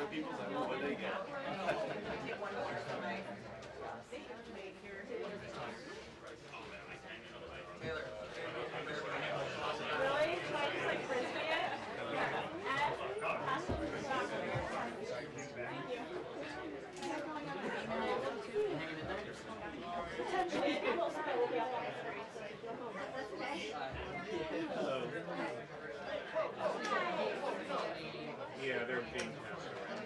other people's, I what they get. Taylor. Really? Should I just like frisbee it? Yeah. And pass it to the doctor. Thank you. Potentially, people still will be up on the street, so if you're home. That's okay. Hello. Yeah, they're being passed around.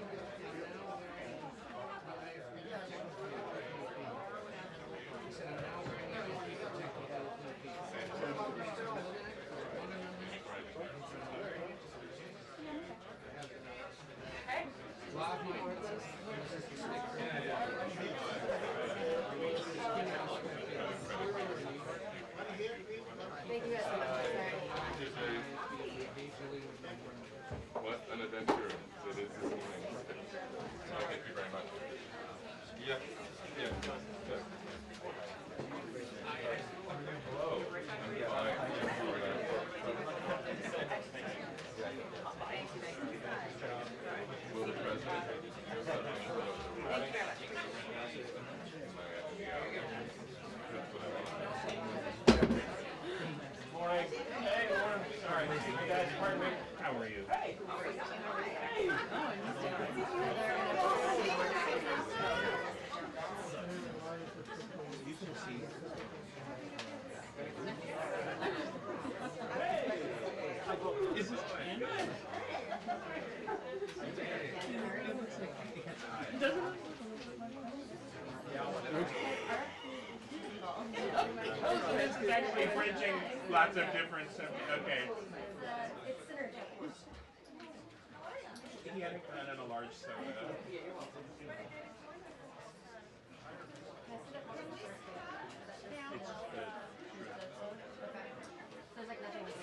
Thank you guys so much. What an adventure it is this evening. Thank you very much. Yeah. Hello. Will the president Thank you very much. Morning. Hey, morning. Sorry. Hey guys, pardon me. How are you? Hey. You can see. Is this Canada? It's actually bridging lots of different stuff. Okay. It's synergy. He had it in a large soda. It's good. There's like nothing to do.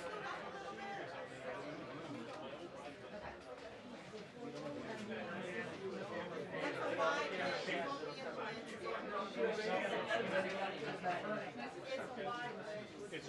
It's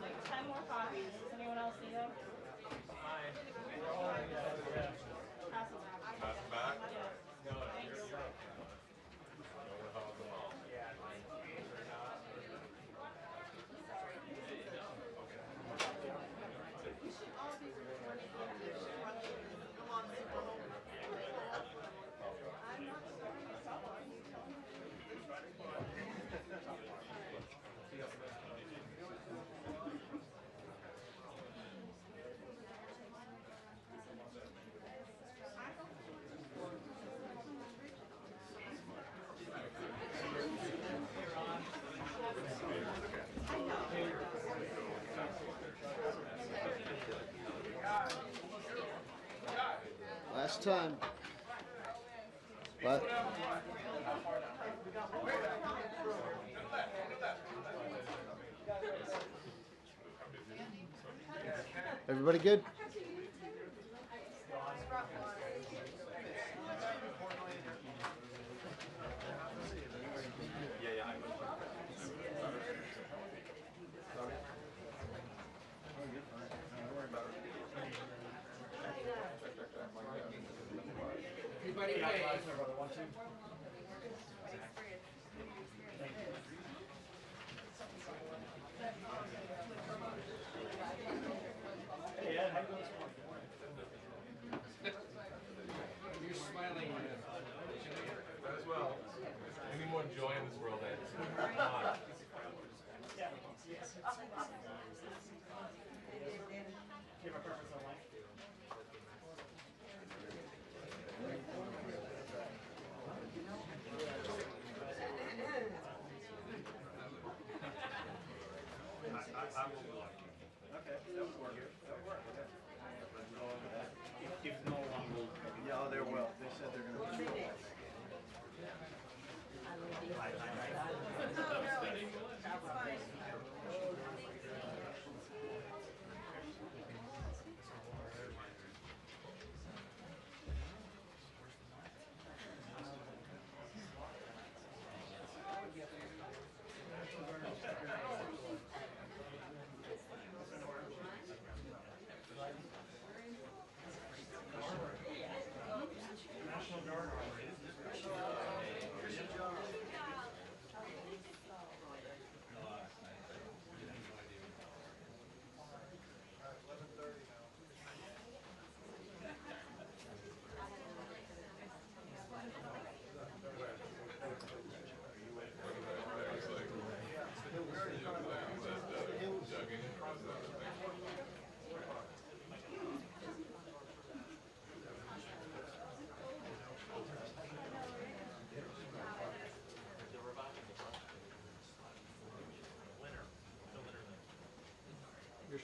Like 10 more copies. Does anyone else need them? Pass them back. Pass back? Yeah. Thanks. Last time. What? Everybody good? Everybody wait. Hey, Ed, how you doing this morning? You're smiling. As well. We need more joy in this world, Ed. Come on. Yeah. Do you have a preference on length? I will be like. Okay, that would work. That would work. Okay.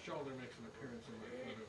shoulder makes an appearance in my photo.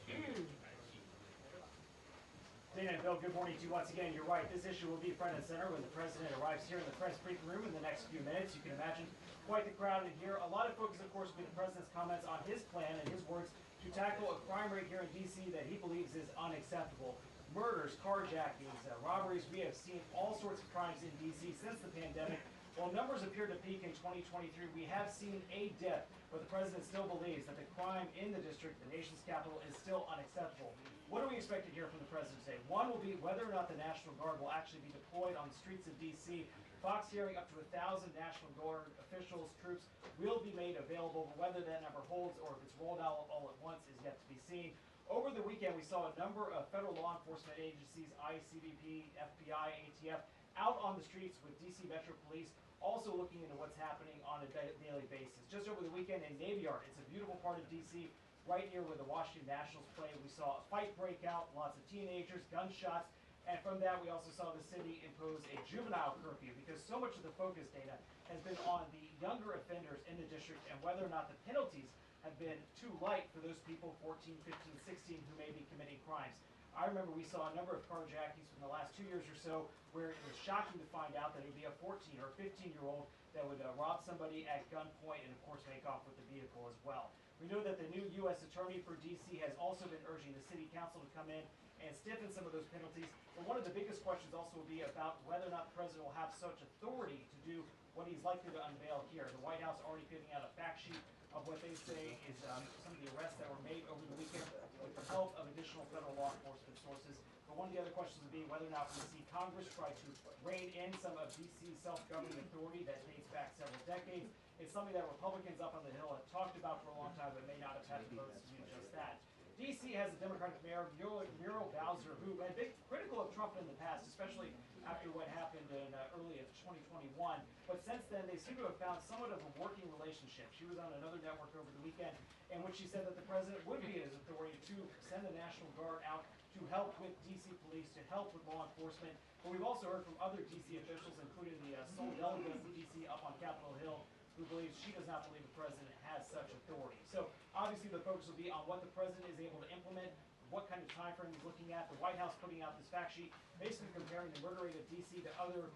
Dana and Bill, good morning to you once again. You're right, this issue will be front and center when the president arrives here in the press briefing room in the next few minutes. You can imagine quite the crowd in here. A lot of focus, of course, will be the president's comments on his plan and his words to tackle a crime rate here in D.C. that he believes is unacceptable. Murders, carjackings, robberies, we have seen all sorts of crimes in D.C. since the pandemic. While numbers appear to peak in 2023, we have seen a dip, but the president still believes that the crime in the district, the nation's capital, is still unacceptable. What do we expect to hear from the president today? One will be whether or not the National Guard will actually be deployed on the streets of D.C. Fox hearing up to 1,000 National Guard officials, troops will be made available, but whether that number holds or if it's rolled out all at once is yet to be seen. Over the weekend, we saw a number of federal law enforcement agencies, ICE, CBP, FBI, ATF, out on the streets with D.C. Metro Police, also looking into what's happening on a daily basis. Just over the weekend in Navy Yard, it's a beautiful part of D.C., right near where the Washington Nationals play. We saw a fight break out, lots of teenagers, gunshots, and from that we also saw the city impose a juvenile curfew because so much of the focus, Dana, has been on the younger offenders in the district and whether or not the penalties have been too light for those people, 14, 15, 16, who may be committing crimes. I remember we saw a number of carjackings from the last 2 years or so where it was shocking to find out that it would be a 14 or 15-year-old that would rob somebody at gunpoint and, of course, make off with the vehicle as well. We know that the new U.S. Attorney for D.C. has also been urging the City Council to come in and stiffen some of those penalties. But one of the biggest questions also will be about whether or not the president will have such authority to do what he's likely to unveil here. The White House already giving out a fact sheet of what they say is some of the arrests that were made over the weekend with the help of additional federal law enforcement sources. But one of the other questions would be whether or not we see Congress try to rein in some of D.C.'s self-governing authority that dates back several decades. It's something that Republicans up on the Hill have talked about for a long time, but may not have had the votes to do just that. D.C. has a Democratic mayor, Muriel Bowser, who had been critical of Trump in the past, especially after what happened in early of 2021. But since then, they seem to have found somewhat of a working relationship. She was on another network over the weekend in which she said that the president would be in his authority to send the National Guard out to help with D.C. police, to help with law enforcement. But we've also heard from other D.C. officials, including the sole delegate of D.C. up on Capitol Hill, who believes she does not believe the president has such authority. So obviously the focus will be on what the president is able to implement, what kind of time frame he's looking at. The White House putting out this fact sheet, basically comparing the murder rate of D.C. to other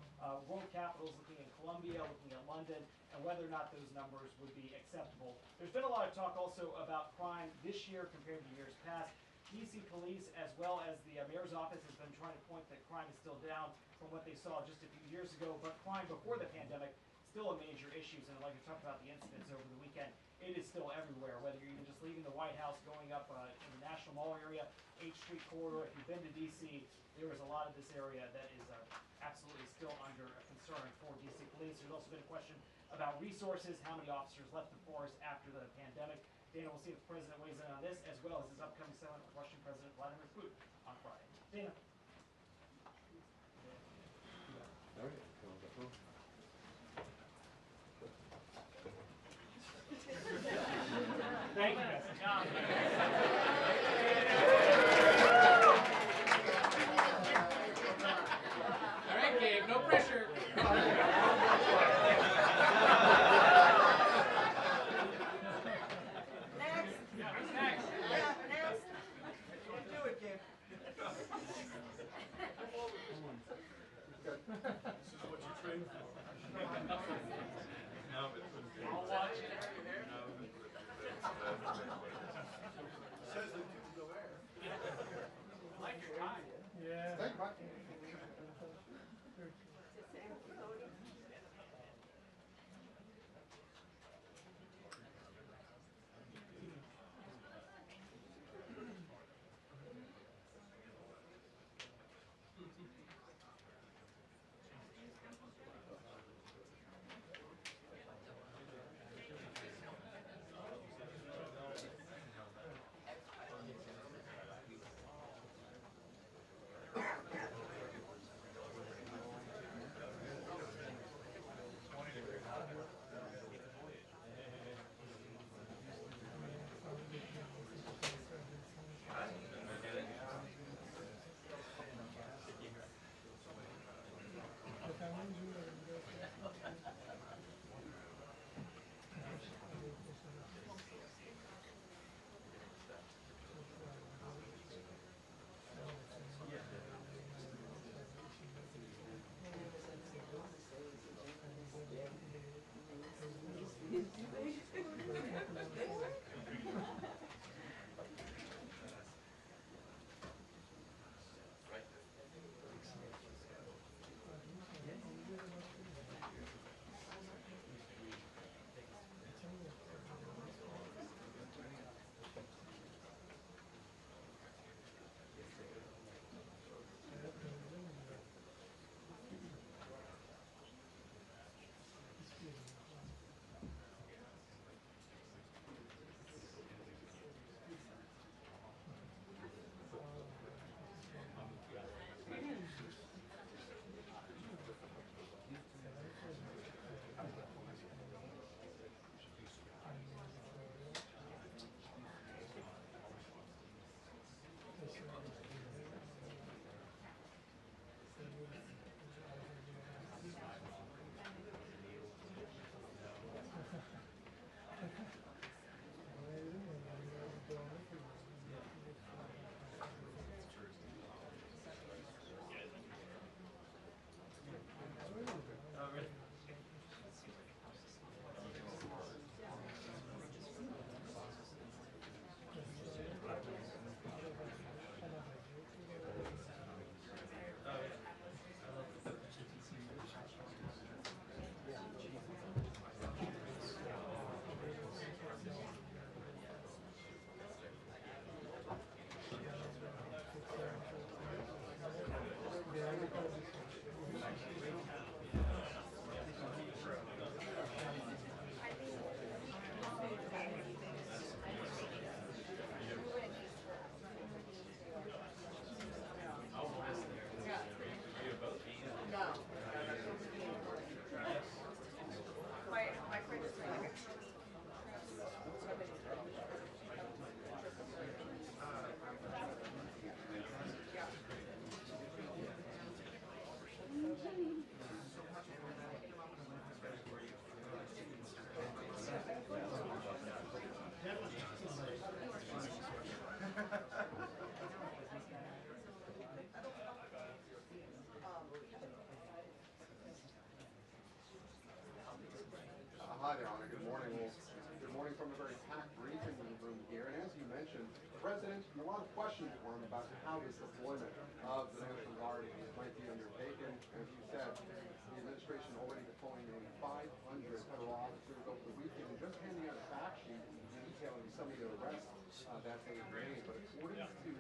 world capitals, looking at Colombia, looking at London, and whether or not those numbers would be acceptable. There's been a lot of talk also about crime this year compared to years past. D.C. police, as well as the mayor's office, has been trying to point that crime is still down from what they saw just a few years ago, but crime before the pandemic still a major issue, and like we talked about the incidents over the weekend, it is still everywhere, whether you're even just leaving the White House, going up in the National Mall area, 8th Street corridor. If you've been to D.C., there is a lot of this area that is absolutely still under a concern for D.C. police. There's also been a question about resources, how many officers left the force after the pandemic. Dana, we'll see if the president weighs in on this, as well as his upcoming summit with Russian President Vladimir Putin on Friday. Dana. All right. Thank you, guys. Good job. All right, Gabe, no pressure. Next. Yeah, who's next? Yeah, next. You didn't do it, Gabe. morning from a very packed briefing room here, and as you mentioned, the President, a lot of questions for him about how this deployment of the National Guard might be undertaken. As you said, the administration already deploying nearly 500 federal officers over the weekend, and just handing out a fact sheet detailing some of the arrests that they have made. But according to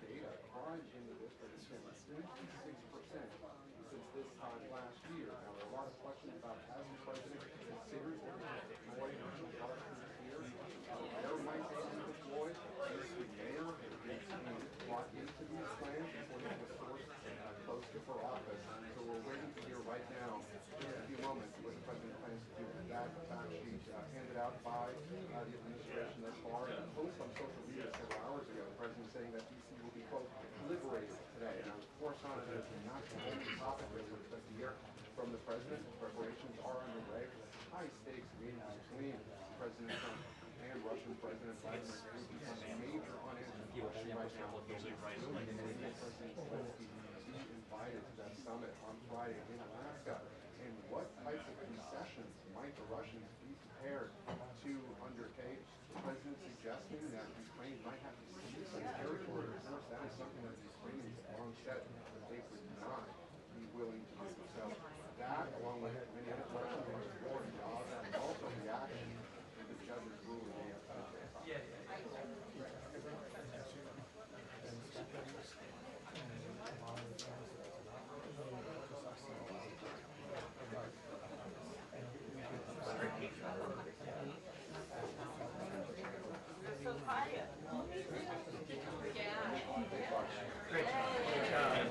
data, crime in the district has been 56% since this time last year. Now, there are a lot of questions about has the President considered deploy National Guard troops here? Where might they be deployed? The mayor has been brought into these plans according to a source close to her office. So we're waiting to hear right now, in a few moments, what the President plans to do with that fact sheet handed out by the administration thus far. And a post on social media several hours ago, the President saying that DC will be, quote, liberated today. Now, of course, not as a national topic that we expect to hear from the President. Preparations are underway. High stakes meeting between President Trump and Russian President Vladimir Putin on a major unanswered question right now. President Zelensky be invited to that summit on Friday in Alaska. And what types of concessions might the Russians be prepared to undertake? The President suggesting that Ukraine might have to cede some territory. Of course, that is something that the Ukrainians have long said that they would not be willing to do. So that, along with many other questions on the war and all that, and also reaction to the judge's ruling yesterday. So quiet. Great job.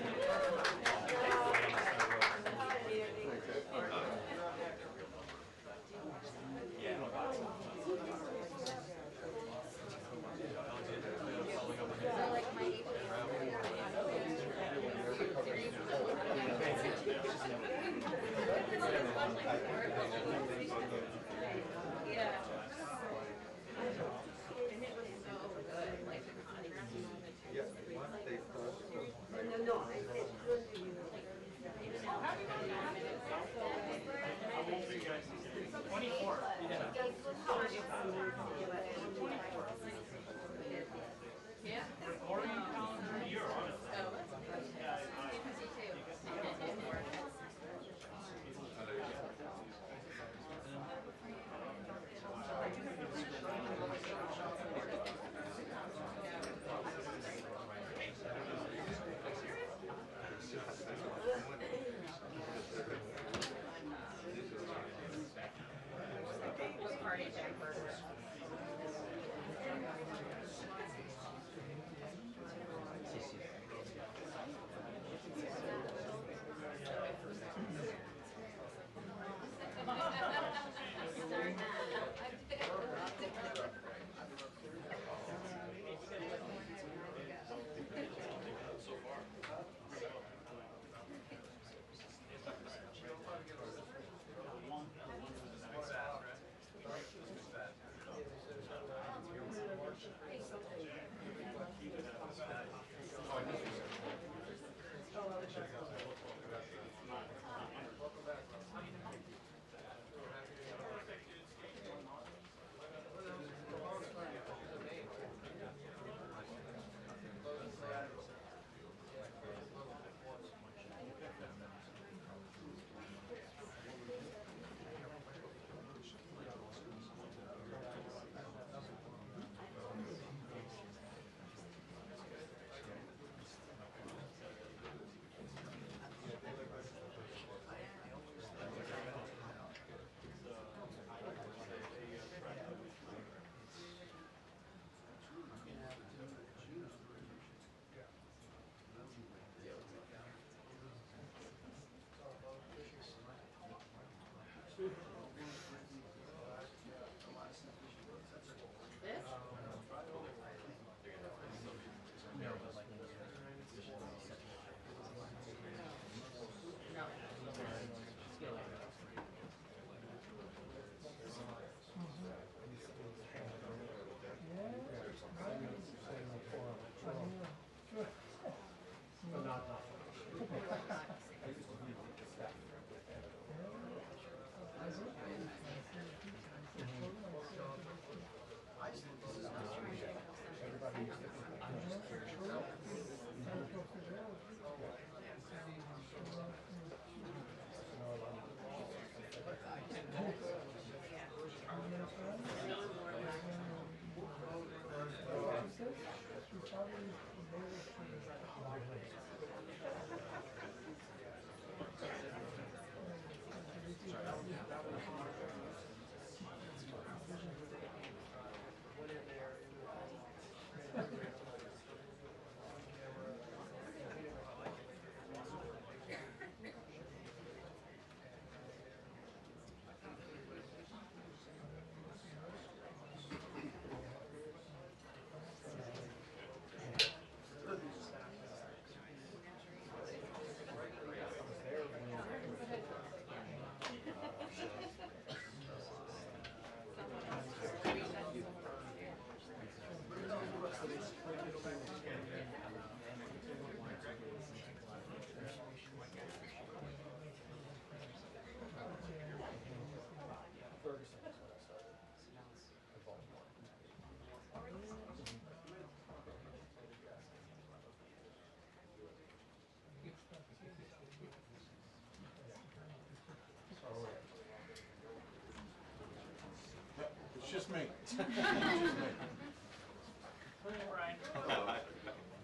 just me.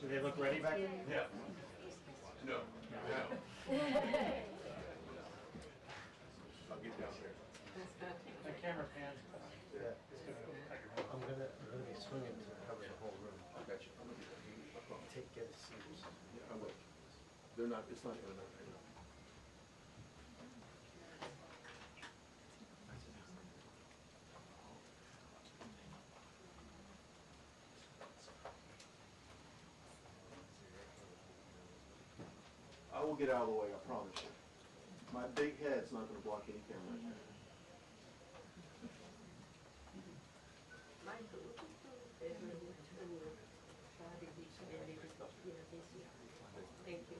Do they look ready back there? Yeah. No. No. I'll get down there. The camera pan. I'm gonna be swinging to cover the whole room. I got you. Get a seat. Yeah, I will. They're not, it's not in and out right now. I will get out of the way, I promise you. My big head's not gonna block any camera. Thank you.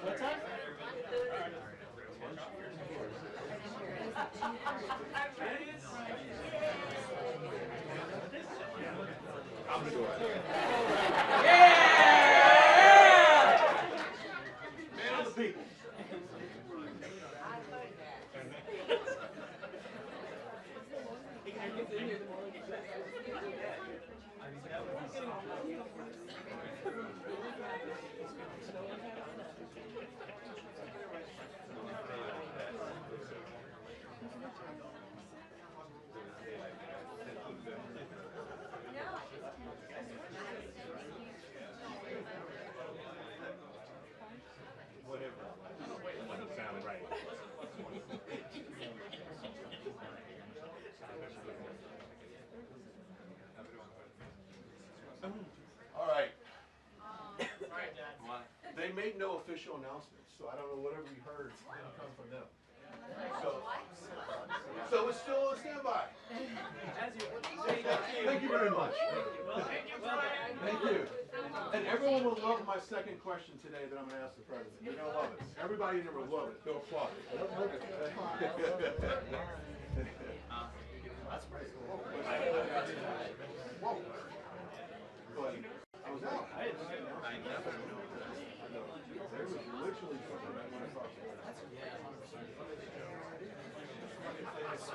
What time? I'm gonna go ahead. Man of the people. All right. They made no official announcements, so I don't know whatever you heard will come from them. So it's still a standby. Thank you very much. Thank you. And everyone will love my second question today that I'm going to ask the president. They're going to love it. Everybody in there will love it. They'll applaud it. That's pretty cool. Whoa. But I was out. I didn't know. There was literally something I want to talk about. That's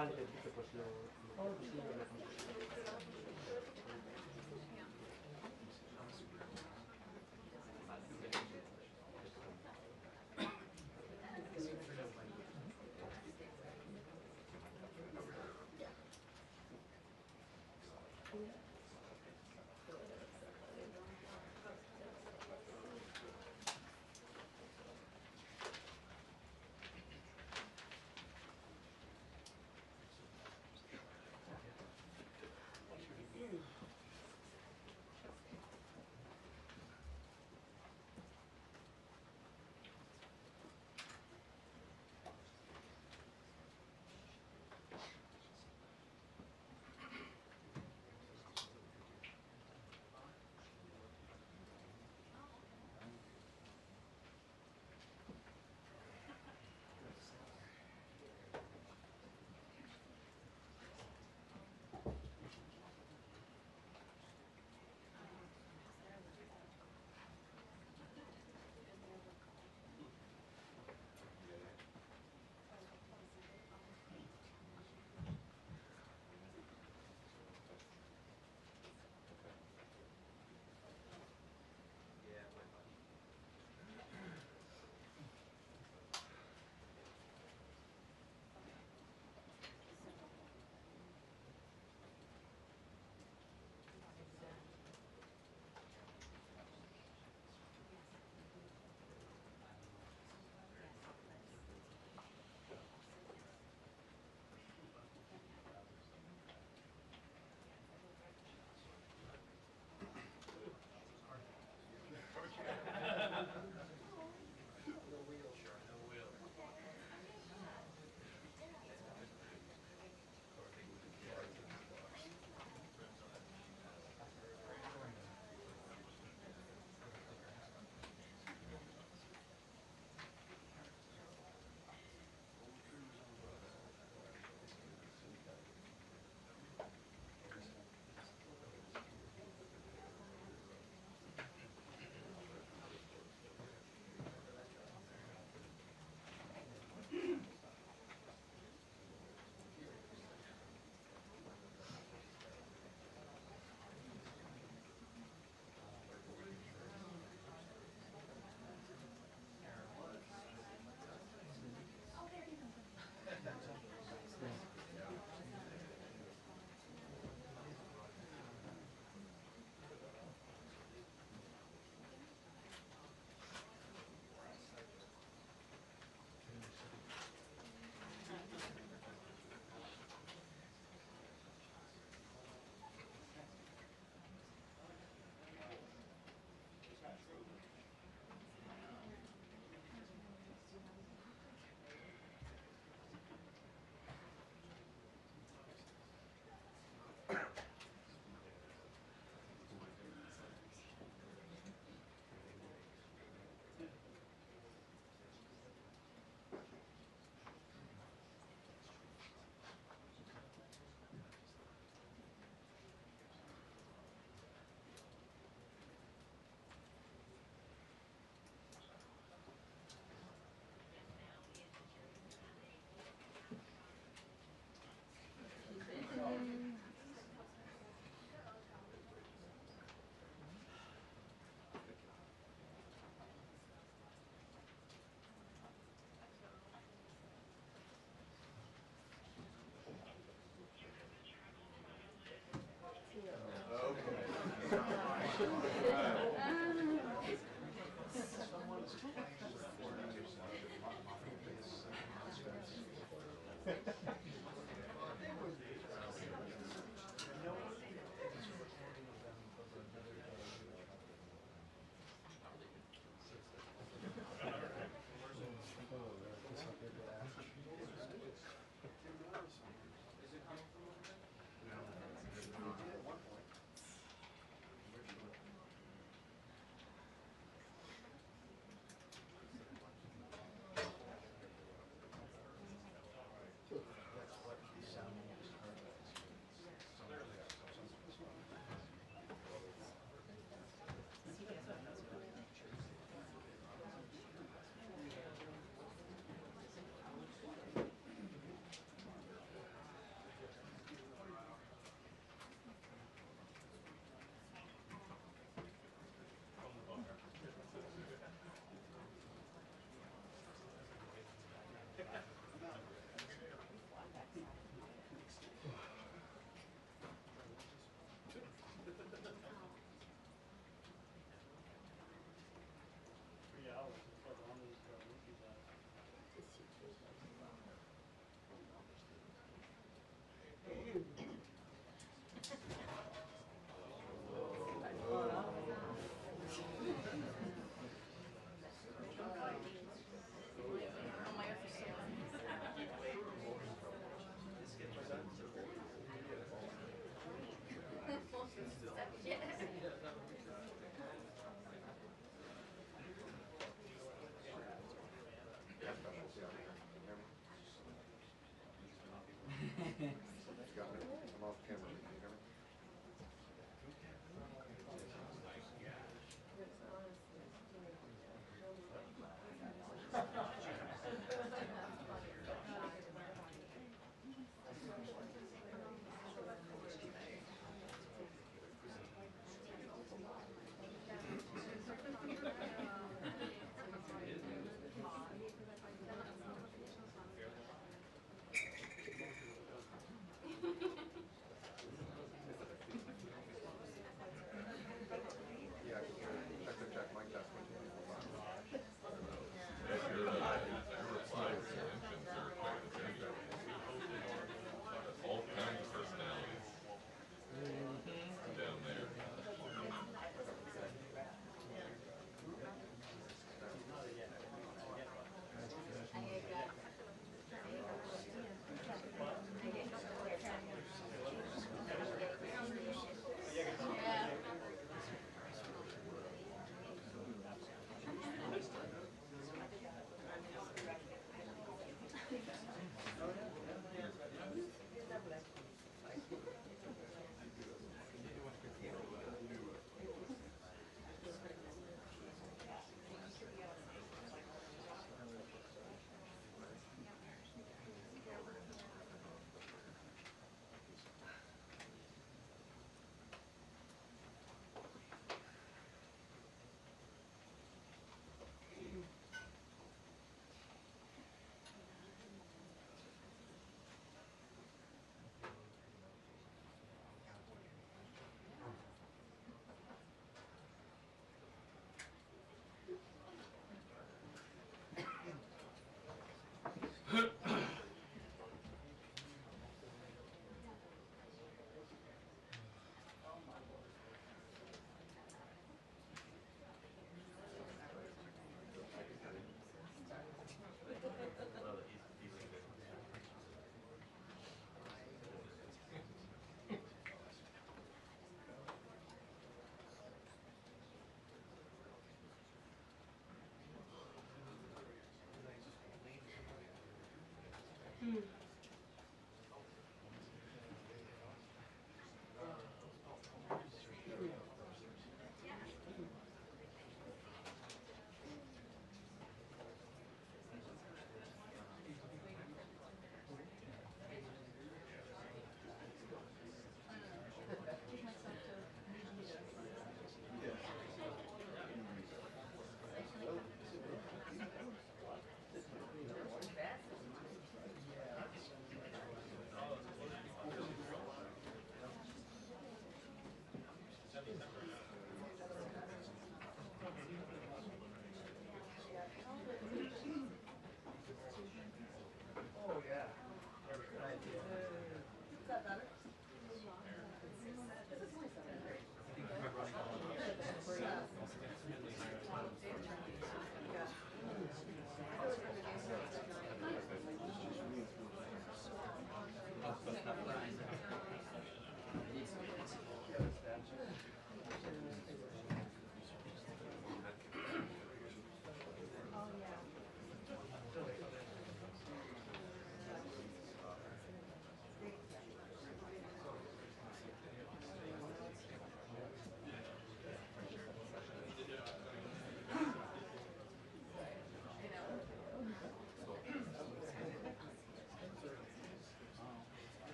Antes, pues lo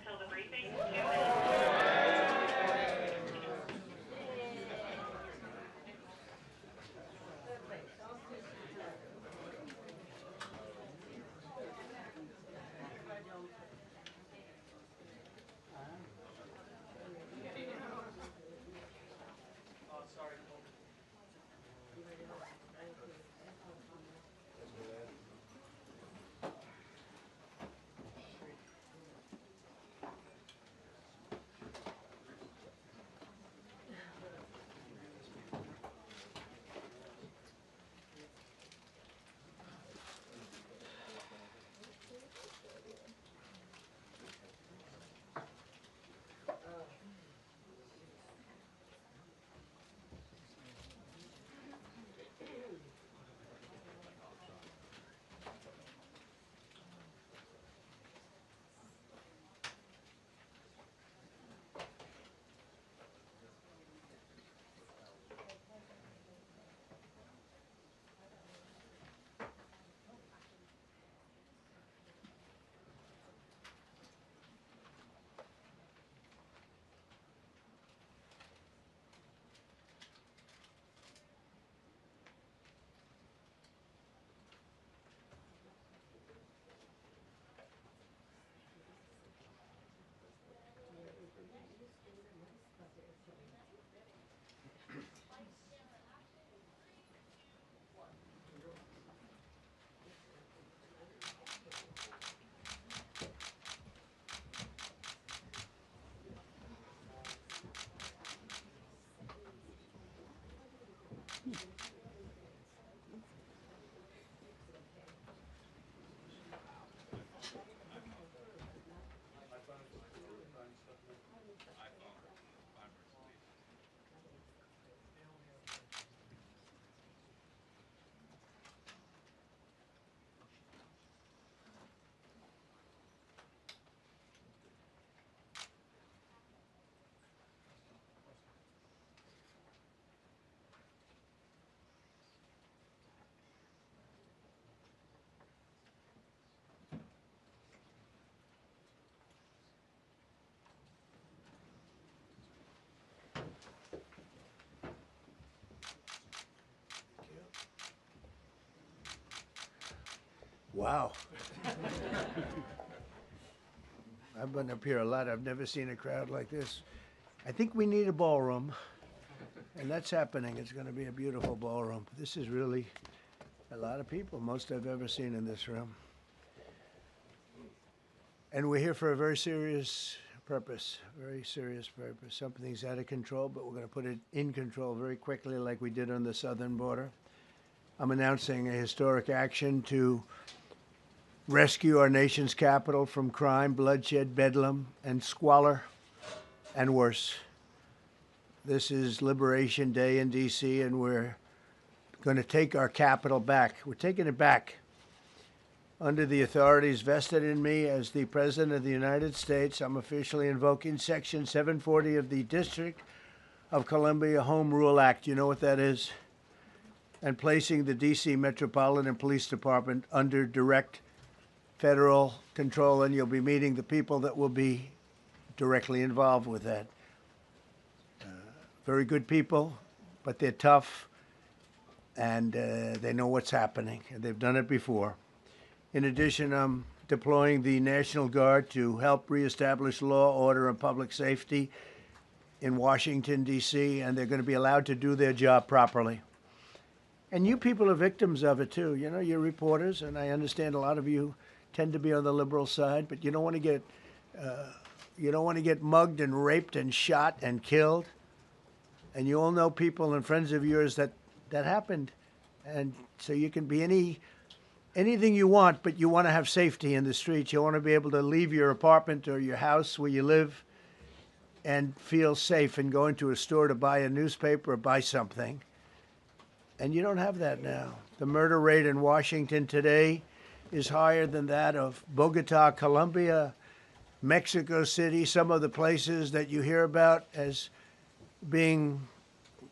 Until the briefing. 2 minutes. Wow. I've been up here a lot. I've never seen a crowd like this. I think we need a ballroom, and that's happening. It's going to be a beautiful ballroom. This is really a lot of people, most I've ever seen in this room. And we're here for a very serious purpose, very serious purpose. Something's out of control, but we're going to put it in control very quickly like we did on the southern border. I'm announcing a historic action to rescue our nation's capital from crime, bloodshed, bedlam, and squalor, and worse. This is Liberation Day in D.C., and we're going to take our capital back. We're taking it back. Under the authorities vested in me as the President of the United States, I'm officially invoking Section 740 of the District of Columbia Home Rule Act. You know what that is? And placing the D.C. Metropolitan Police Department under direct federal control, and you'll be meeting the people that will be directly involved with that. Very good people, but they're tough, and they know what's happening, and they've done it before. In addition, I'm deploying the National Guard to help reestablish law, order, and public safety in Washington, D.C., and they're going to be allowed to do their job properly. And you people are victims of it, too. You know, you're reporters, and I understand a lot of you tend to be on the liberal side, but you don't want to get mugged and raped and shot and killed. And you all know people and friends of yours that happened. And so you can be anything you want, but you want to have safety in the streets. You want to be able to leave your apartment or your house where you live and feel safe and go into a store to buy a newspaper or buy something. And you don't have that now. The murder rate in Washington today is higher than that of Bogota, Colombia, Mexico City, some of the places that you hear about as being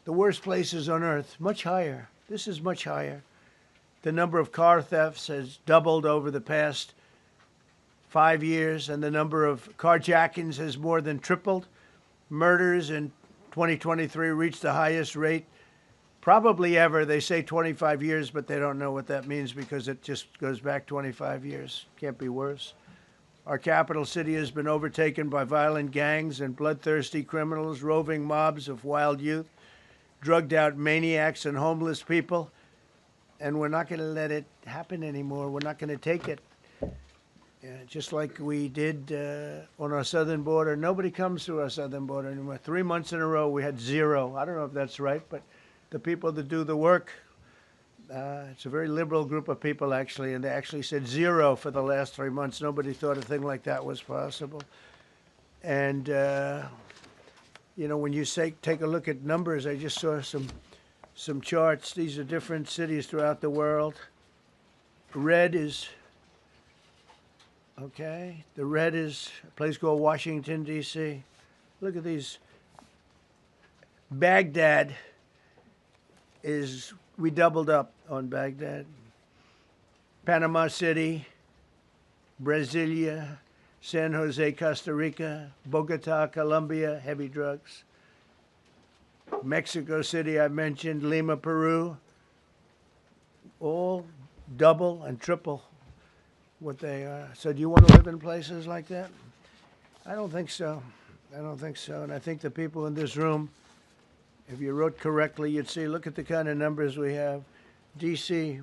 the worst places on earth, much higher. This is much higher. The number of car thefts has doubled over the past 5 years, and the number of carjackings has more than tripled. Murders in 2023 reached the highest rate probably ever. They say 25 years, but they don't know what that means because it just goes back 25 years. Can't be worse. Our capital city has been overtaken by violent gangs and bloodthirsty criminals, roving mobs of wild youth, drugged out maniacs and homeless people. And we're not going to let it happen anymore. We're not going to take it. Just like we did on our southern border. Nobody comes through our southern border anymore. 3 months in a row, we had zero. I don't know if that's right, but the people that do the work, it's a very liberal group of people, actually, and they actually said zero for the last 3 months. Nobody thought a thing like that was possible. And, you know, when you take a look at numbers, I just saw some charts. These are different cities throughout the world. Red is, okay, the red is a place called Washington, D.C. Look at these. Baghdad we doubled up on Baghdad. Panama City, Brasilia, San Jose, Costa Rica, Bogota, Colombia, heavy drugs. Mexico City, I mentioned, Lima, Peru, all double and triple what they are. So do you want to live in places like that? I don't think so. I don't think so. And I think the people in this room, if you wrote correctly, you'd see, look at the kind of numbers we have. D.C.,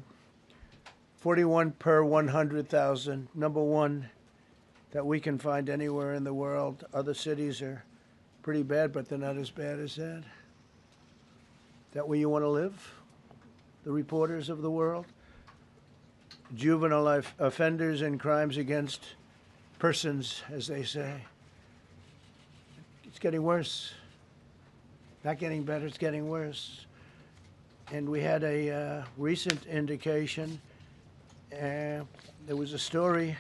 41 per 100,000, number one that we can find anywhere in the world. Other cities are pretty bad, but they're not as bad as that. Is that where you want to live? The reporters of the world? Juvenile offenders and crimes against persons, as they say. It's getting worse. Not getting better, it's getting worse. And we had a recent indication. There was a story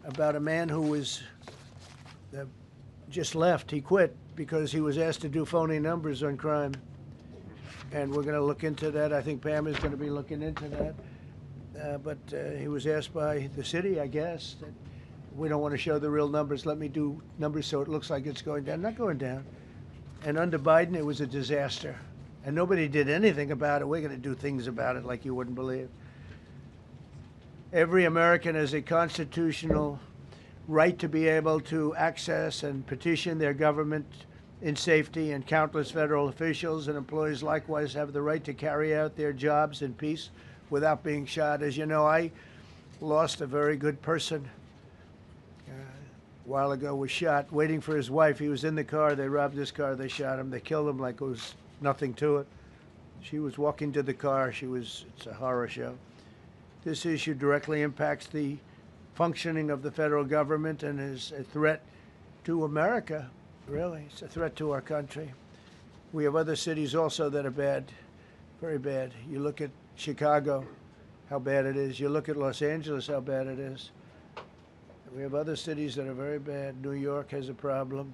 about a man who was just left. He quit because he was asked to do phony numbers on crime. And we're going to look into that. I think Pam is going to be looking into that. But he was asked by the city, I guess, that we don't want to show the real numbers. Let me do numbers so it looks like it's going down. Not going down. And under Biden, it was a disaster. And nobody did anything about it. We're going to do things about it like you wouldn't believe. Every American has a constitutional right to be able to access and petition their government in safety, and countless federal officials and employees likewise have the right to carry out their jobs in peace without being shot. As you know, I lost a very good person a while ago, was shot waiting for his wife. He was in the car. They robbed his car. They shot him. They killed him like it was nothing to it. She was walking to the car. It's a horror show. This issue directly impacts the functioning of the federal government and is a threat to America, really. It's a threat to our country. We have other cities also that are bad, very bad. You look at Chicago, how bad it is. You look at Los Angeles, how bad it is. We have other cities that are very bad. New York has a problem.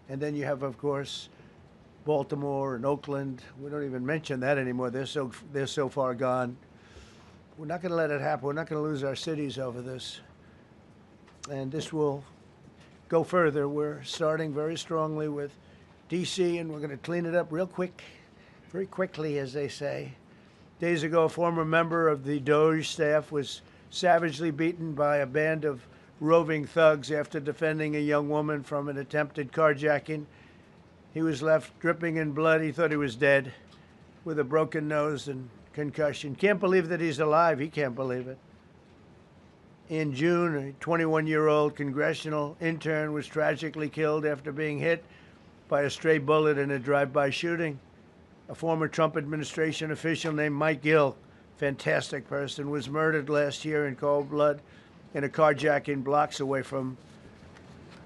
And then you have, of course, Baltimore and Oakland. We don't even mention that anymore. They're so far gone. We're not going to let it happen. We're not going to lose our cities over this. And this will go further. We're starting very strongly with D.C., and we're going to clean it up real quick. very quickly, as they say. Days ago, a former member of the Doge staff was savagely beaten by a band of roving thugs after defending a young woman from an attempted carjacking. He was left dripping in blood. He thought he was dead, with a broken nose and concussion. Can't believe that he's alive. He can't believe it. In June, a 21-year-old congressional intern was tragically killed after being hit by a stray bullet in a drive-by shooting. A former Trump administration official named Mike Gill, fantastic person, was murdered last year in cold blood in a carjacking blocks away from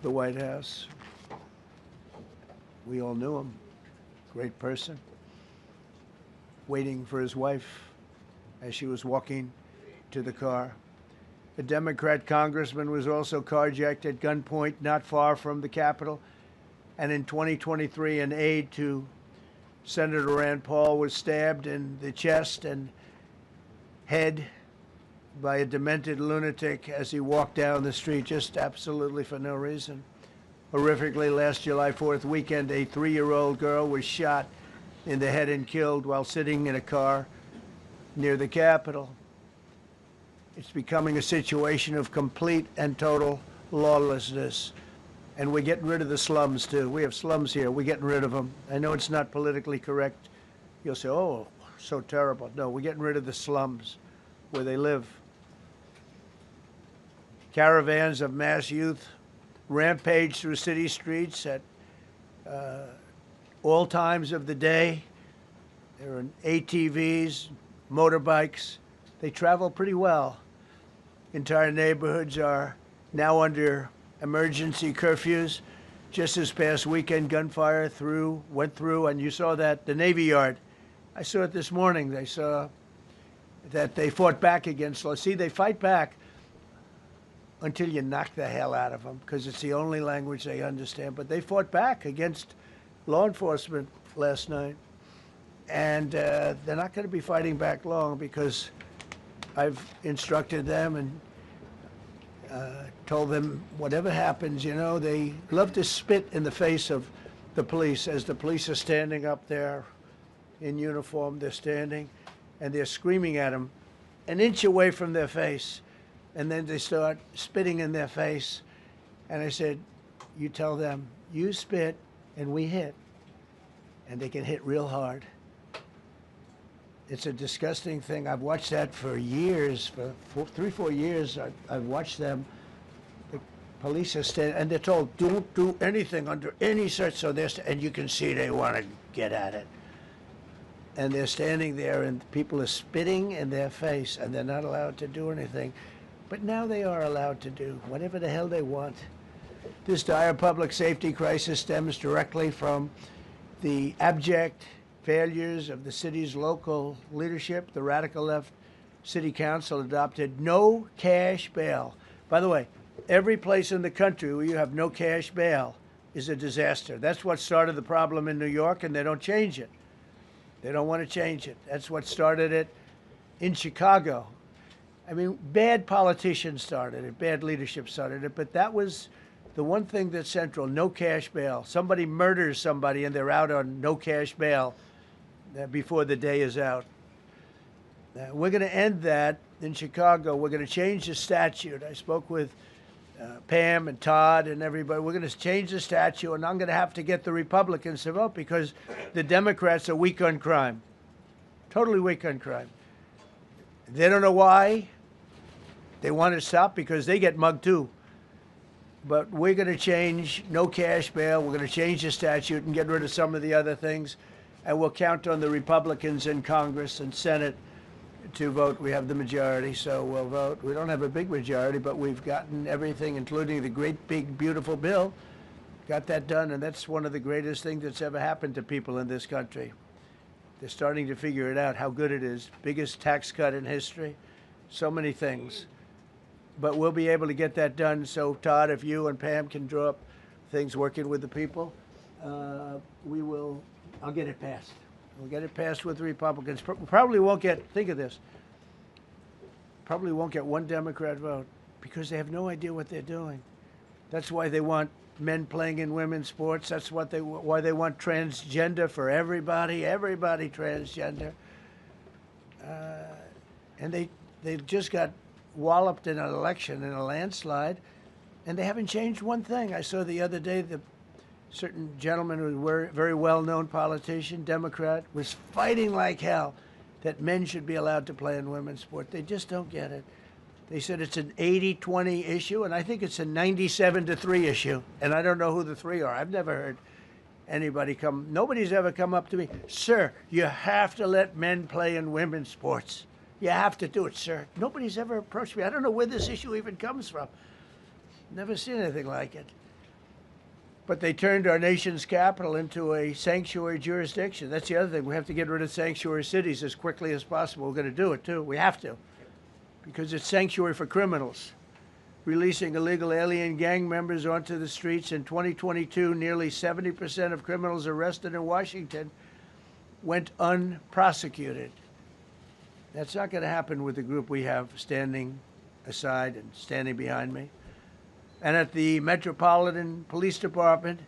the White House. We all knew him. Great person. Waiting for his wife as she was walking to the car. A Democrat congressman was also carjacked at gunpoint not far from the Capitol. And in 2023, an aide to Senator Rand Paul was stabbed in the chest and head by a demented lunatic as he walked down the street, just absolutely for no reason. Horrifically, last July 4th weekend, a 3-year-old girl was shot in the head and killed while sitting in a car near the Capitol. It's becoming a situation of complete and total lawlessness. And we're getting rid of the slums, too. We have slums here. We're getting rid of them. I know it's not politically correct. You'll say, oh, so terrible. No, we're getting rid of the slums where they live. Caravans of mass youth rampage through city streets at all times of the day. There are ATVs, motorbikes. They travel pretty well. Entire neighborhoods are now under emergency curfews. Just this past weekend, gunfire went through, and you saw that, the Navy Yard. I saw it this morning. They saw that they fought back against law. See, they fight back until you knock the hell out of them, because it's the only language they understand. But they fought back against law enforcement last night. And they're not going to be fighting back long, because I've instructed them and told them whatever happens, you know, they love to spit in the face of the police as the police are standing up there in uniform. They're standing and they're screaming at them an inch away from their face. And then they start spitting in their face. And I said, you tell them, you spit and we hit. And they can hit real hard. It's a disgusting thing. I've watched that for years, for 3-4 years. I've watched them. The police are standing, and they're told, don't do anything under any such, so and you can see they want to get at it. And they're standing there, and people are spitting in their face, and they're not allowed to do anything. But now they are allowed to do whatever the hell they want. This dire public safety crisis stems directly from the abject failures of the city's local leadership. The radical left city council adopted no cash bail. By the way, every place in the country where you have no cash bail is a disaster. That's what started the problem in New York, and they don't change it. They don't want to change it. That's what started it in Chicago. I mean, bad politicians started it, bad leadership started it, but that was the one thing that's central, no cash bail. Somebody murders somebody and they're out on no cash bail before the day is out. We're going to end that in Chicago. We're going to change the statute. I spoke with Pam and Todd and everybody. We're going to change the statute, and I'm going to have to get the Republicans to vote because the Democrats are weak on crime, totally weak on crime. They don't know why. They want to stop because they get mugged too. But we're going to change no cash bail. We're going to change the statute and get rid of some of the other things. And we'll count on the Republicans in Congress and Senate to vote. We have the majority, so we'll vote. We don't have a big majority, but we've gotten everything, including the great, big, beautiful bill. Got that done, and that's one of the greatest things that's ever happened to people in this country. They're starting to figure it out, how good it is. Biggest tax cut in history. So many things. But we'll be able to get that done. So, Todd, if you and Pam can draw up things working with the people, we will. I'll get it passed. We'll get it passed with the Republicans. Probably won't get, think of this, probably won't get one Democrat vote because they have no idea what they're doing. That's why they want men playing in women's sports. That's why they want transgender for everybody transgender. And they just got walloped in an election, in a landslide, and they haven't changed one thing. I saw the other day the certain gentleman who was a very well-known politician, Democrat, was fighting like hell that men should be allowed to play in women's sport. They just don't get it. They said it's an 80-20 issue, and I think it's a 97-3 issue. And I don't know who the three are. I've never heard anybody nobody's ever come up to me, sir, you have to let men play in women's sports. You have to do it, sir. Nobody's ever approached me. I don't know where this issue even comes from. Never seen anything like it. But they turned our nation's capital into a sanctuary jurisdiction. That's the other thing. We have to get rid of sanctuary cities as quickly as possible. We're going to do it, too. We have to. Because it's sanctuary for criminals. Releasing illegal alien gang members onto the streets in 2022, nearly 70% of criminals arrested in Washington went unprosecuted. That's not going to happen with the group we have standing aside and standing behind me. And at the Metropolitan Police Department,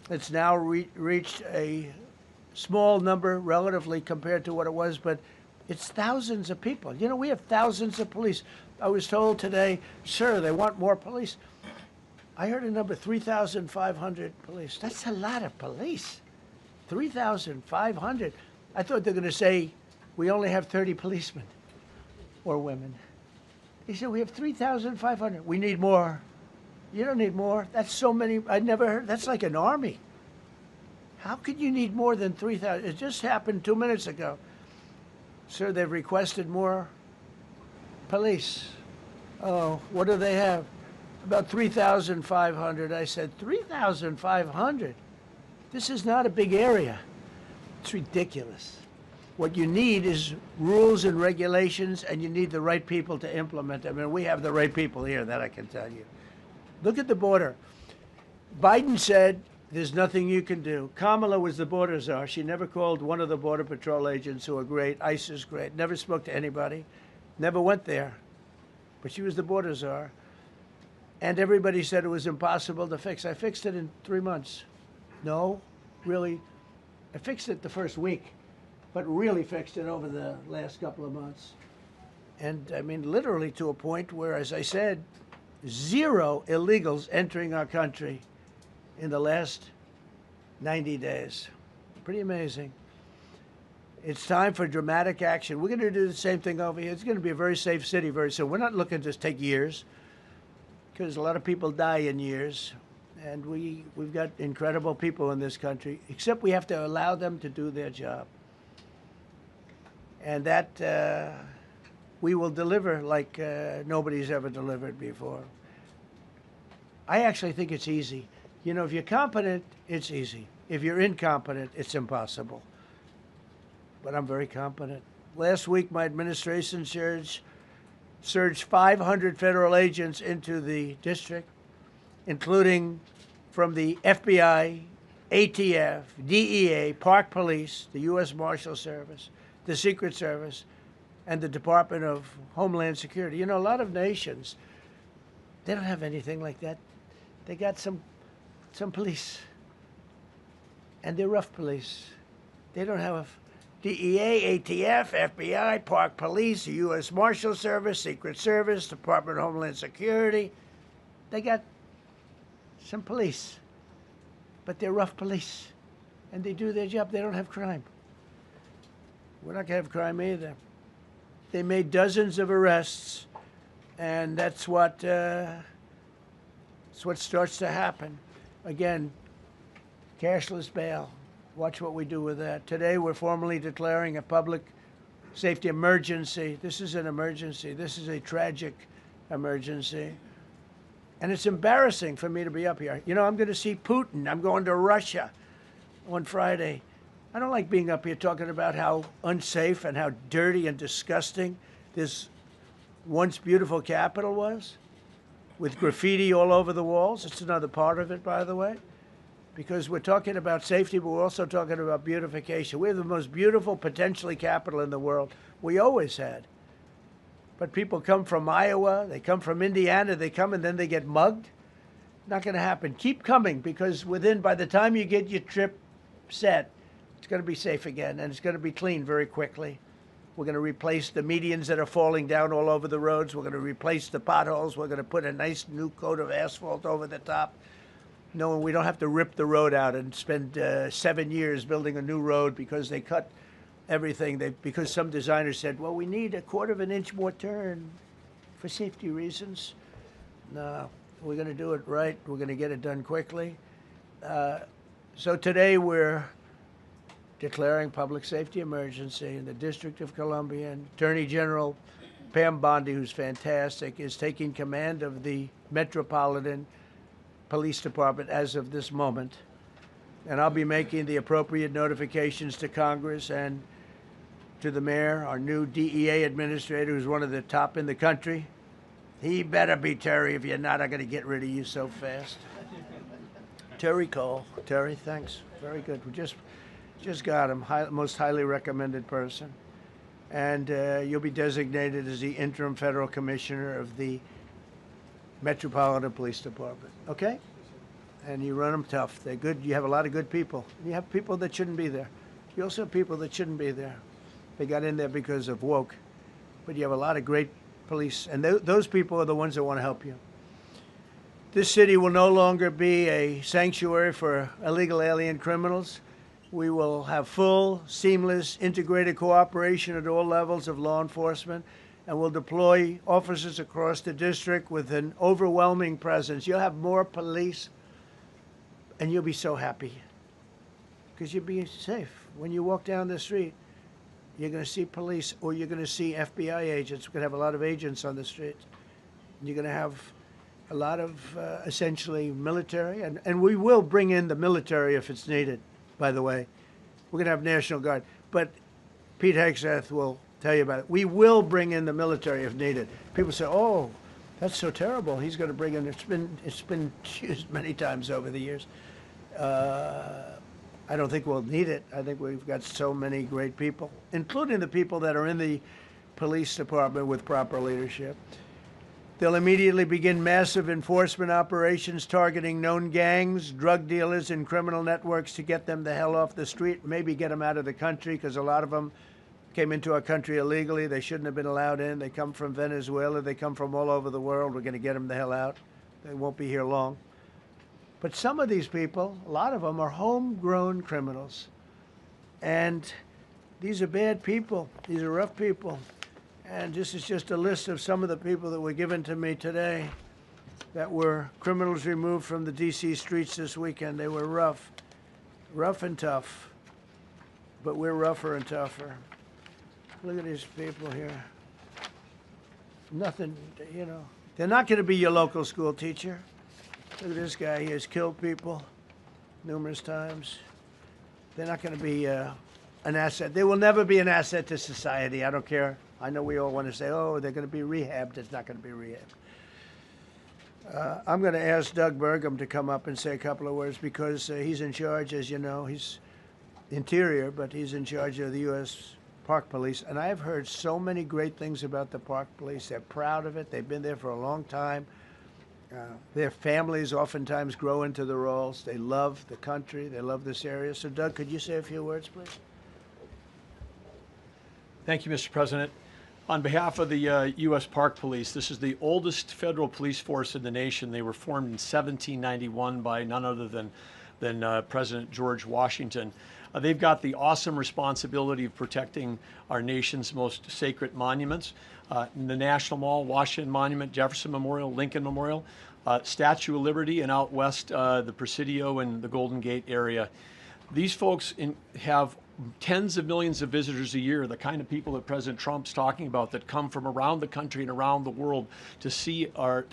it's now reached a small number relatively compared to what it was, but it's thousands of people. You know, we have thousands of police. I was told today, sir, they want more police. I heard a number, 3,500 police. That's a lot of police. 3,500. I thought they were going to say, we only have 30 policemen or women. They said, we have 3,500. We need more. You don't need more. That's so many. I never heard. That's like an army. How could you need more than 3,000? It just happened 2 minutes ago. Sir, they've requested more police. Oh, what do they have? About 3,500. I said, 3,500? This is not a big area. It's ridiculous. What you need is rules and regulations, and you need the right people to implement them. And we have the right people here, that I can tell you. Look at the border. Biden said there's nothing you can do. Kamala was the border czar. She never called one of the Border Patrol agents who are great. ICE is great. Never spoke to anybody. Never went there. But she was the border czar. And everybody said it was impossible to fix. I fixed it in 3 months. No, really. I fixed it the first week, but really fixed it over the last couple of months. And I mean, literally to a point where, as I said, 0 illegals entering our country in the last 90 days. Pretty amazing. It's time for dramatic action. We're going to do the same thing over here. It's going to be a very safe city very soon. We're not looking to take years, because a lot of people die in years. And we've got incredible people in this country, except we have to allow them to do their job. And that we will deliver like nobody's ever delivered before. I actually think it's easy. You know, if you're competent, it's easy. If you're incompetent, it's impossible. But I'm very competent. Last week, my administration surged 500 federal agents into the district, including from the FBI, ATF, DEA, Park Police, the U.S. Marshal Service, the Secret Service, and the Department of Homeland Security. You know, a lot of nations, they don't have anything like that. They got some police, and they're rough police. They don't have DEA, ATF, FBI, Park Police, the U.S. Marshal Service, Secret Service, Department of Homeland Security. They got some police, but they're rough police, and they do their job. They don't have crime. We're not going to have crime either. They made dozens of arrests, and that's what starts to happen. Again, cashless bail. Watch what we do with that. Today, we're formally declaring a public safety emergency. This is an emergency. This is a tragic emergency. And it's embarrassing for me to be up here. You know, I'm going to see Putin. I'm going to Russia on Friday. I don't like being up here talking about how unsafe and how dirty and disgusting this once beautiful capital was, with graffiti all over the walls. It's another part of it, by the way, because we're talking about safety, but we're also talking about beautification. We have the most beautiful, potentially, capital in the world. We always had. But people come from Iowa, they come from Indiana, they come and then they get mugged. Not going to happen. Keep coming, because by the time you get your trip set, it's going to be safe again, and it's going to be clean very quickly. We're going to replace the medians that are falling down all over the roads. We're going to replace the potholes. We're going to put a nice new coat of asphalt over the top. No, we don't have to rip the road out and spend 7 years building a new road because they cut everything. Because some designers said, well, we need a 1/4 of an inch more turn for safety reasons. No, we're going to do it right. We're going to get it done quickly. So today we're declaring public safety emergency in the District of Columbia, and Attorney General Pam Bondi, who's fantastic, is taking command of the Metropolitan Police Department as of this moment. And I'll be making the appropriate notifications to Congress and to the mayor, our new DEA administrator, who's one of the top in the country. He better be Terry. If you're not, I'm going to get rid of you so fast. Terry Cole. Terry, thanks. Very good. We just got him. Most highly recommended person. And you'll be designated as the interim federal commissioner of the Metropolitan Police Department. Okay? And you run them tough. They're good. You have a lot of good people. You have people that shouldn't be there. You also have people that shouldn't be there. They got in there because of woke. But you have a lot of great police. And those people are the ones that want to help you. This city will no longer be a sanctuary for illegal alien criminals. We will have full, seamless, integrated cooperation at all levels of law enforcement, and we'll deploy officers across the district with an overwhelming presence. You'll have more police, and you'll be so happy because you'll be safe. When you walk down the street, you're going to see police, or you're going to see FBI agents. We're going to have a lot of agents on the street. And you're going to have a lot of essentially military, and we will bring in the military if it's needed. By the way, we're going to have National Guard, but Pete Hegseth will tell you about it. We will bring in the military if needed. People say, "Oh, that's so terrible. He's going to bring in." It's been used many times over the years. I don't think we'll need it. I think we've got so many great people, including the people that are in the police department with proper leadership. They'll immediately begin massive enforcement operations targeting known gangs, drug dealers, and criminal networks to get them the hell off the street, maybe get them out of the country, because a lot of them came into our country illegally. They shouldn't have been allowed in. They come from Venezuela. They come from all over the world. We're going to get them the hell out. They won't be here long. But some of these people, a lot of them, are homegrown criminals. And these are bad people. These are rough people. And this is just a list of some of the people that were given to me today that were criminals removed from the D.C. streets this weekend. They were rough and tough. But we're rougher and tougher. Look at these people here. Nothing, you know. They're not going to be your local school teacher. Look at this guy. He has killed people numerous times. They're not going to be an asset. They will never be an asset to society. I don't care. I know we all want to say, oh, they're going to be rehabbed. It's not going to be rehabbed. I'm going to ask Doug Burgum to come up and say a couple of words because he's in charge, as you know. He's Interior, but he's in charge of the U.S. Park Police. And I've heard so many great things about the Park Police. They're proud of it. They've been there for a long time. Their families oftentimes grow into the roles. They love the country. They love this area. So, Doug, could you say a few words, please? Thank you, Mr. President. On behalf of the U.S. Park Police, this is the oldest federal police force in the nation. They were formed in 1791 by none other than President George Washington. They've got the awesome responsibility of protecting our nation's most sacred monuments. The National Mall, Washington Monument, Jefferson Memorial, Lincoln Memorial, Statue of Liberty, and out west, the Presidio and the Golden Gate area. These folks have tens of millions of visitors a year, the kind of people that President Trump's talking about that come from around the country and around the world to see our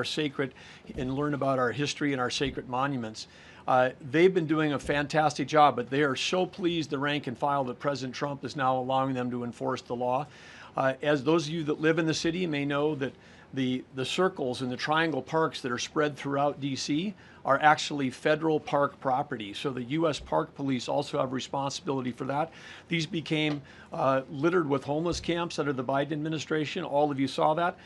sacred and learn about our history and our sacred monuments. They've been doing a fantastic job, but they are so pleased, the rank and file, that President Trump is now allowing them to enforce the law. As those of you that live in the city may know that the circles and the triangle parks that are spread throughout D.C. are actually federal park property. So the U.S. Park Police also have responsibility for that. These became littered with homeless camps under the Biden administration. All of you saw that.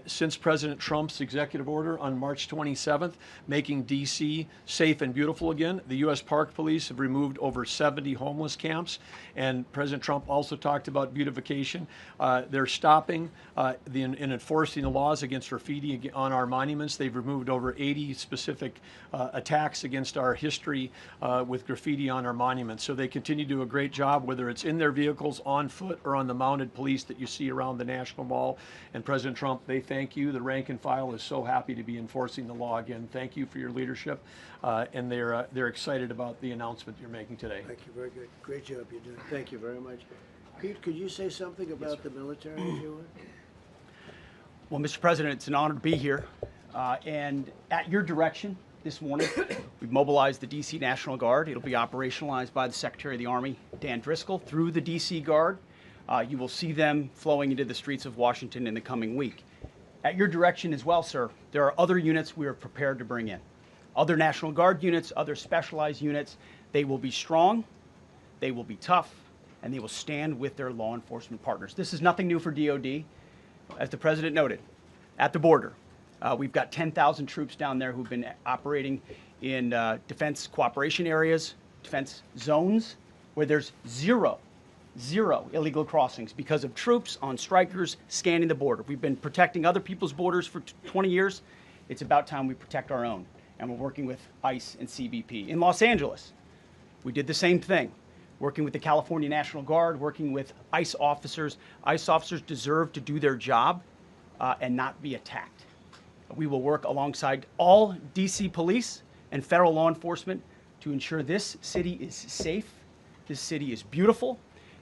Since President Trump's executive order on March 27th, making D.C. safe and beautiful again, the U.S. Park Police have removed over 70 homeless camps. And President Trump also talked about beautification. They're stopping and enforcing the laws against graffiti on our monuments. They've removed over 80 specific attacks against our history with graffiti on our monuments. So they continue to do a great job, whether it's in their vehicles, on foot, or on the mounted police that you see around the National Mall. And President Trump, they thank you. The rank and file is so happy to be enforcing the law again. Thank you for your leadership, and they're excited about the announcement you're making today. Thank you, very good. Great job you're doing. Thank you very much. Pete, could you say something about the military, if you would? Well, Mr. President, it's an honor to be here. And at your direction this morning, we've mobilized the D.C. National Guard. It'll be operationalized by the Secretary of the Army, Dan Driscoll, through the D.C. Guard. You will see them flowing into the streets of Washington in the coming week. At your direction as well, sir, there are other units we are prepared to bring in. Other National Guard units, other specialized units. They will be strong, they will be tough, and they will stand with their law enforcement partners. This is nothing new for DOD. As the President noted, at the border, we've got 10,000 troops down there who've been operating in defense cooperation areas, defense zones, where there's zero illegal crossings because of troops on strikers scanning the border. We've been protecting other people's borders for 20 years. It's about time we protect our own, and we're working with ICE and CBP. In Los Angeles, we did the same thing, working with the California National Guard, working with ICE officers. ICE officers deserve to do their job and not be attacked. We will work alongside all DC police and federal law enforcement to ensure this city is safe, this city is beautiful,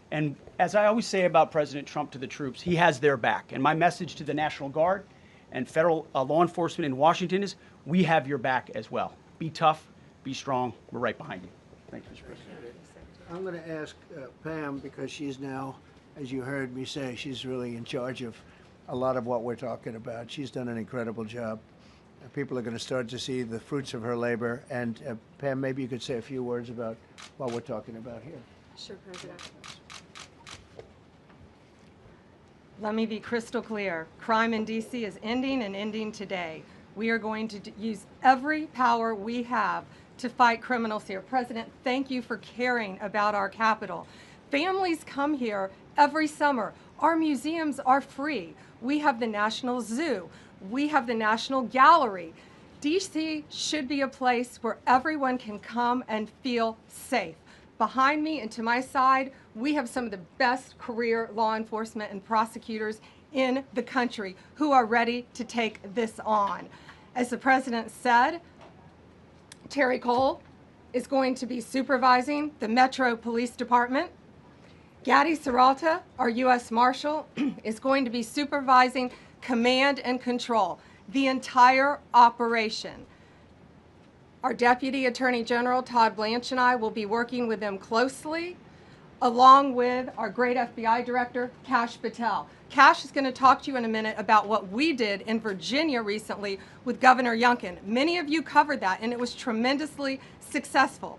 and as I always say about President Trump to the troops, he has their back. And my message to the National Guard and federal law enforcement in Washington is, we have your back as well. Be tough, be strong, we're right behind you. Thank you, Mr. President. I'm going to ask Pam, because she's now, as you heard me say, she's really in charge of a lot of what we're talking about. She's done an incredible job. People are going to start to see the fruits of her labor. And Pam, maybe you could say a few words about what we're talking about here. Sure, President. Let me be crystal clear. Crime in D.C. is ending and ending today. We are going to use every power we have to fight criminals here. President, thank you for caring about our capital. Families come here every summer. Our museums are free. We have the National Zoo. We have the National Gallery. DC should be a place where everyone can come and feel safe. Behind me and to my side, we have some of the best career law enforcement and prosecutors in the country who are ready to take this on. As the President said, Terry Cole is going to be supervising the Metro Police Department. Gaddy Serralta, our U.S. Marshal, is going to be supervising command and control, the entire operation. Our Deputy Attorney General, Todd Blanche, and I will be working with them closely, along with our great FBI Director, Kash Patel. Kash is going to talk to you in a minute about what we did in Virginia recently with Governor Youngkin. Many of you covered that, and it was tremendously successful.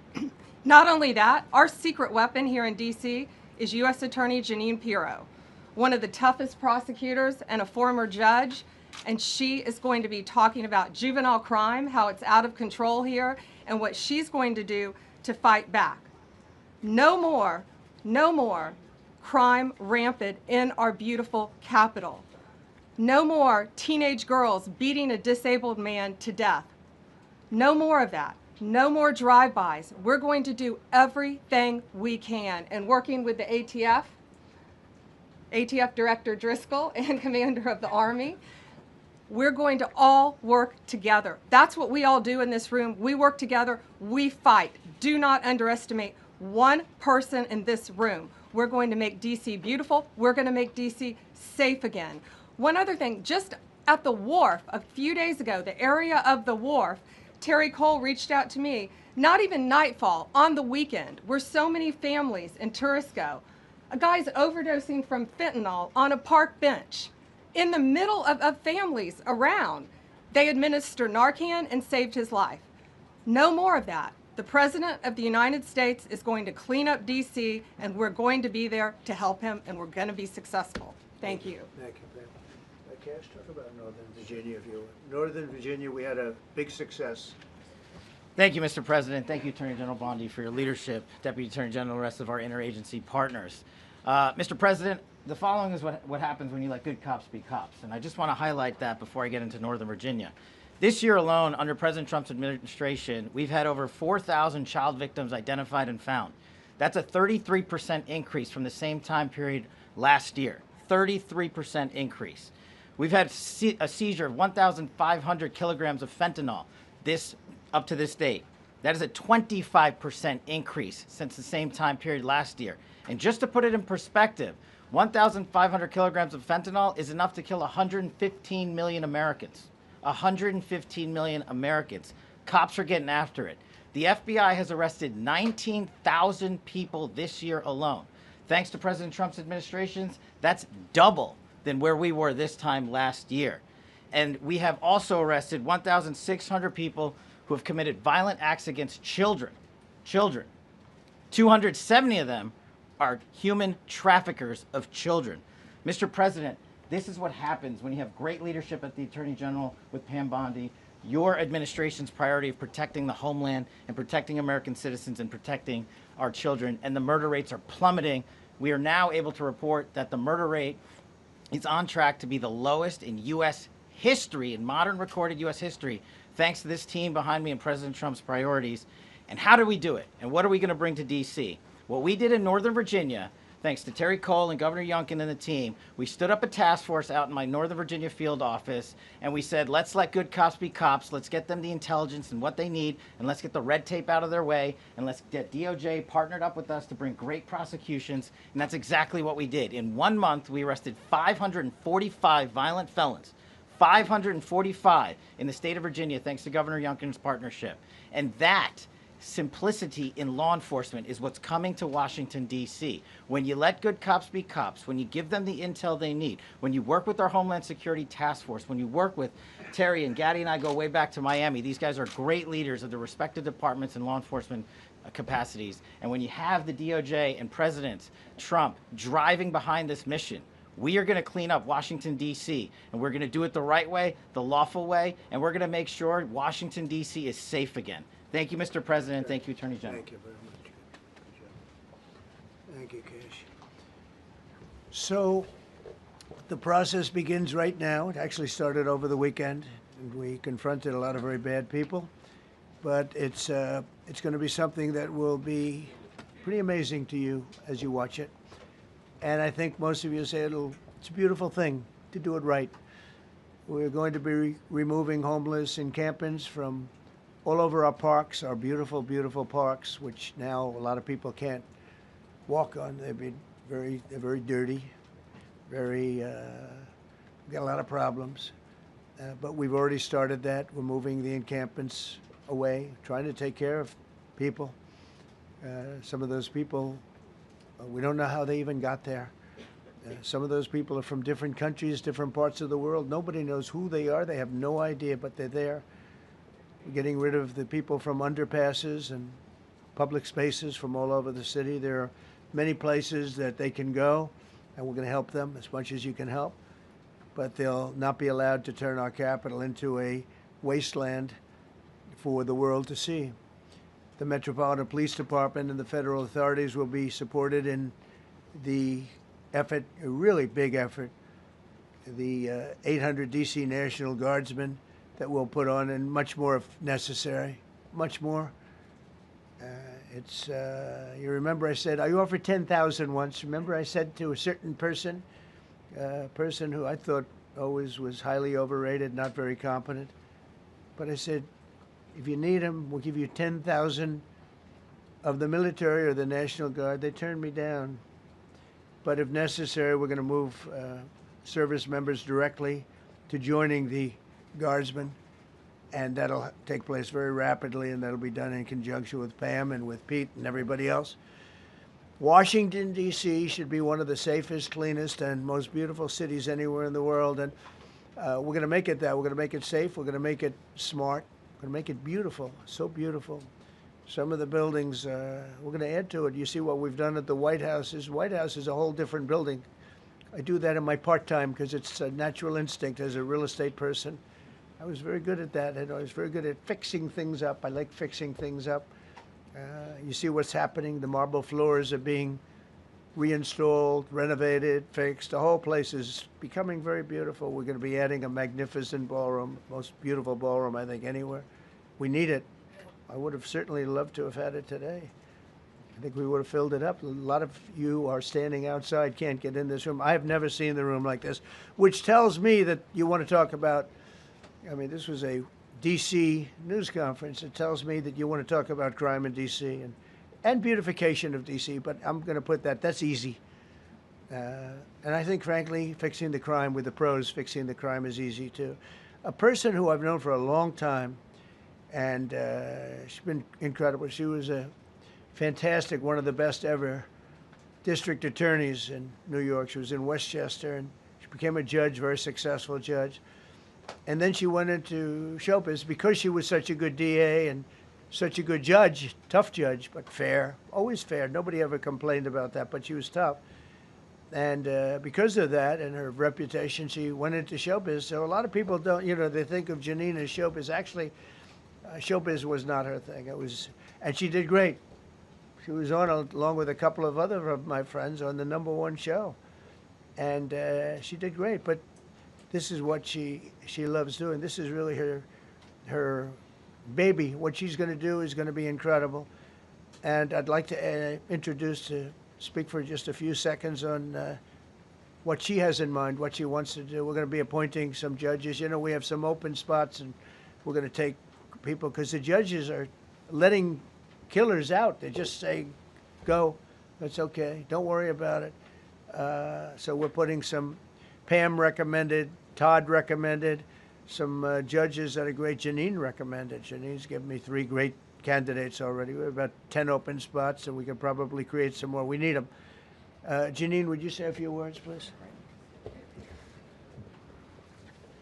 Not only that, our secret weapon here in D.C. is U.S. Attorney Jeanine Pirro, one of the toughest prosecutors and a former judge, and she is going to be talking about juvenile crime, how it's out of control here, and what she's going to do to fight back. No more crime rampant in our beautiful capital. No more teenage girls beating a disabled man to death. No more of that. No more drive-bys. We're going to do everything we can. And working with the ATF Director Driscoll and Commander of the Army, we're going to all work together. That's what we all do in this room. We work together, we fight. Do not underestimate one person in this room. We're going to make DC beautiful. We're going to make DC safe again. One other thing, just at the wharf a few days ago, the area of the wharf, Terry Cole reached out to me, not even nightfall, on the weekend, where so many families and tourists go. A guy's overdosing from fentanyl on a park bench. In the middle of families around, they administer Narcan and saved his life. No more of that. The President of the United States is going to clean up D.C., and we're going to be there to help him, and we're going to be successful. Thank you. Thank you, Pam. Cash, talk about Northern Virginia, if you would. Northern Virginia, we had a big success. Thank you, Mr. President. Thank you, Attorney General Bondi, for your leadership, Deputy Attorney General, and the rest of our interagency partners. Mr. President, the following is what happens when you let good cops be cops, and I just want to highlight that before I get into Northern Virginia. This year alone, under President Trump's administration, we've had over 4,000 child victims identified and found. That's a 33% increase from the same time period last year. 33% increase. We've had a seizure of 1,500 kilograms of fentanyl up to this date. That is a 25% increase since the same time period last year. And just to put it in perspective, 1,500 kilograms of fentanyl is enough to kill 115 million Americans. 115 million Americans. Cops are getting after it. The FBI has arrested 19,000 people this year alone. Thanks to President Trump's administrations, that's double than where we were this time last year. And we have also arrested 1,600 people who have committed violent acts against children. 270 of them are human traffickers of children. Mr. President, this is what happens when you have great leadership at the Attorney General with Pam Bondi, your administration's priority of protecting the homeland and protecting American citizens and protecting our children, and the murder rates are plummeting. We are now able to report that the murder rate is on track to be the lowest in U.S. history, in modern recorded U.S. history, thanks to this team behind me and President Trump's priorities. And how do we do it? And what are we going to bring to D.C.? What we did in Northern Virginia, thanks to Terry Cole and Governor Youngkin and the team, we stood up a task force out in my Northern Virginia field office, and we said, let's let good cops be cops, let's get them the intelligence and what they need, and let's get the red tape out of their way, and let's get DOJ partnered up with us to bring great prosecutions, and that's exactly what we did. In 1 month, we arrested 545 violent felons. 545 in the state of Virginia, thanks to Governor Youngkin's partnership. And that simplicity in law enforcement is what's coming to Washington, D.C. When you let good cops be cops, when you give them the intel they need, when you work with our Homeland Security Task Force, when you work with Terry and Gaddy and I go way back to Miami, these guys are great leaders of the respective departments and law enforcement capacities. And when you have the DOJ and President Trump driving behind this mission, we are going to clean up Washington, D.C., and we're going to do it the right way, the lawful way, and we're going to make sure Washington, D.C. is safe again. Thank you, Mr. President. Thank you, Attorney General. Thank you very much. Thank you, Cash. So the process begins right now. It actually started over the weekend, and we confronted a lot of very bad people. But it's going to be something that will be pretty amazing to you as you watch it. And I think most of you say it's a beautiful thing to do it right. We're going to be removing homeless encampments from all over our parks, our beautiful, beautiful parks, which now a lot of people can't walk on. They're very dirty, we've got a lot of problems. But we've already started that. We're moving the encampments away, trying to take care of people. Some of those people, we don't know how they even got there. Some of those people are from different countries, different parts of the world. Nobody knows who they are. They have no idea, but they're there. We're getting rid of the people from underpasses and public spaces from all over the city. There are many places that they can go, and we're going to help them as much as you can help. But they'll not be allowed to turn our capital into a wasteland for the world to see. The Metropolitan Police Department and the federal authorities will be supported in the effort, a really big effort, the 800 D.C. National Guardsmen that we'll put on, and much more if necessary, much more. You remember I said, I offered 10,000 once. Remember I said to a certain person, person who I thought always was highly overrated, not very competent, but I said, if you need them, we'll give you 10,000 of the military or the National Guard. They turned me down. But if necessary, we're going to move service members directly to joining the Guardsmen, and that'll take place very rapidly, and that'll be done in conjunction with Pam and with Pete and everybody else. Washington, D.C. should be one of the safest, cleanest, and most beautiful cities anywhere in the world, and we're going to make it that. We're going to make it safe. We're going to make it smart. Going to make it beautiful, so beautiful. Some of the buildings, we're going to add to it. You see what we've done at the White House. White House is a whole different building. I do that in my part-time because it's a natural instinct as a real estate person. I was very good at that, and I was very good at fixing things up. I like fixing things up. You see what's happening. The marble floors are being reinstalled, renovated, fixed. The whole place is becoming very beautiful. We're going to be adding a magnificent ballroom, most beautiful ballroom, I think, anywhere. We need it. I would have certainly loved to have had it today. I think we would have filled it up. A lot of you are standing outside, can't get in this room. I've never seen the room like this, which tells me that you want to talk about, I mean, this was a D.C. news conference. It tells me that you want to talk about crime in D.C. and beautification of D.C., but I'm going to put that's easy. And I think, frankly, fixing the crime with the pros, fixing the crime is easy, too. A person who I've known for a long time, and she's been incredible. She was a fantastic, one of the best ever district attorneys in New York. She was in Westchester, and she became a judge, very successful judge. And then she went into show business because she was such a good DA and such a good judge, tough judge, but fair, always fair. Nobody ever complained about that, but she was tough. And because of that and her reputation, she went into showbiz. So a lot of people don't, they think of Janine as showbiz. Actually, showbiz was not her thing. And she did great. She was on, along with a couple of other of my friends, on the #1 show. And she did great. But this is what she loves doing. This is really her baby. What she's going to do is going to be incredible. And I'd like to speak for just a few seconds on what she has in mind, what she wants to do. We're going to be appointing some judges. We have some open spots, and we're going to take people, because the judges are letting killers out. They just say, go, that's okay, don't worry about it. So we're putting some, Pam recommended, Todd recommended, some judges that are great. Janine recommended. Janine's given me 3 great candidates already. We have about 10 open spots, and we can probably create some more. We need them. Janine, would you say a few words, please?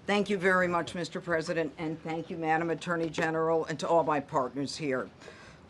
Thank you very much, Mr. President, and thank you, Madam Attorney General, and to all my partners here.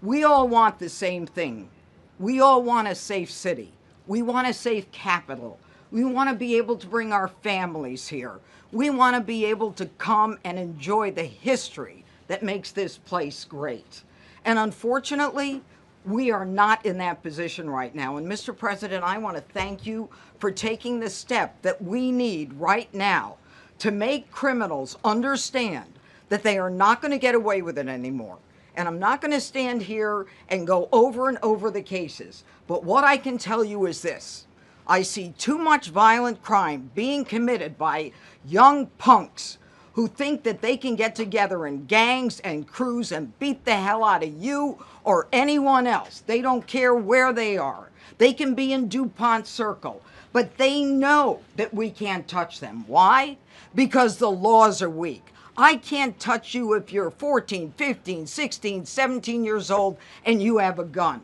We all want the same thing. We all want a safe city. We want a safe capital. We want to be able to bring our families here. We want to be able to come and enjoy the history that makes this place great. And unfortunately, we are not in that position right now. And Mr. President, I want to thank you for taking the step that we need right now to make criminals understand that they are not going to get away with it anymore. And I'm not going to stand here and go over and over the cases. But what I can tell you is this. I see too much violent crime being committed by young punks who think that they can get together in gangs and crews and beat the hell out of you or anyone else. They don't care where they are. They can be in DuPont Circle, but they know that we can't touch them. Why? Because the laws are weak. I can't touch you if you're 14, 15, 16, 17 years old and you have a gun.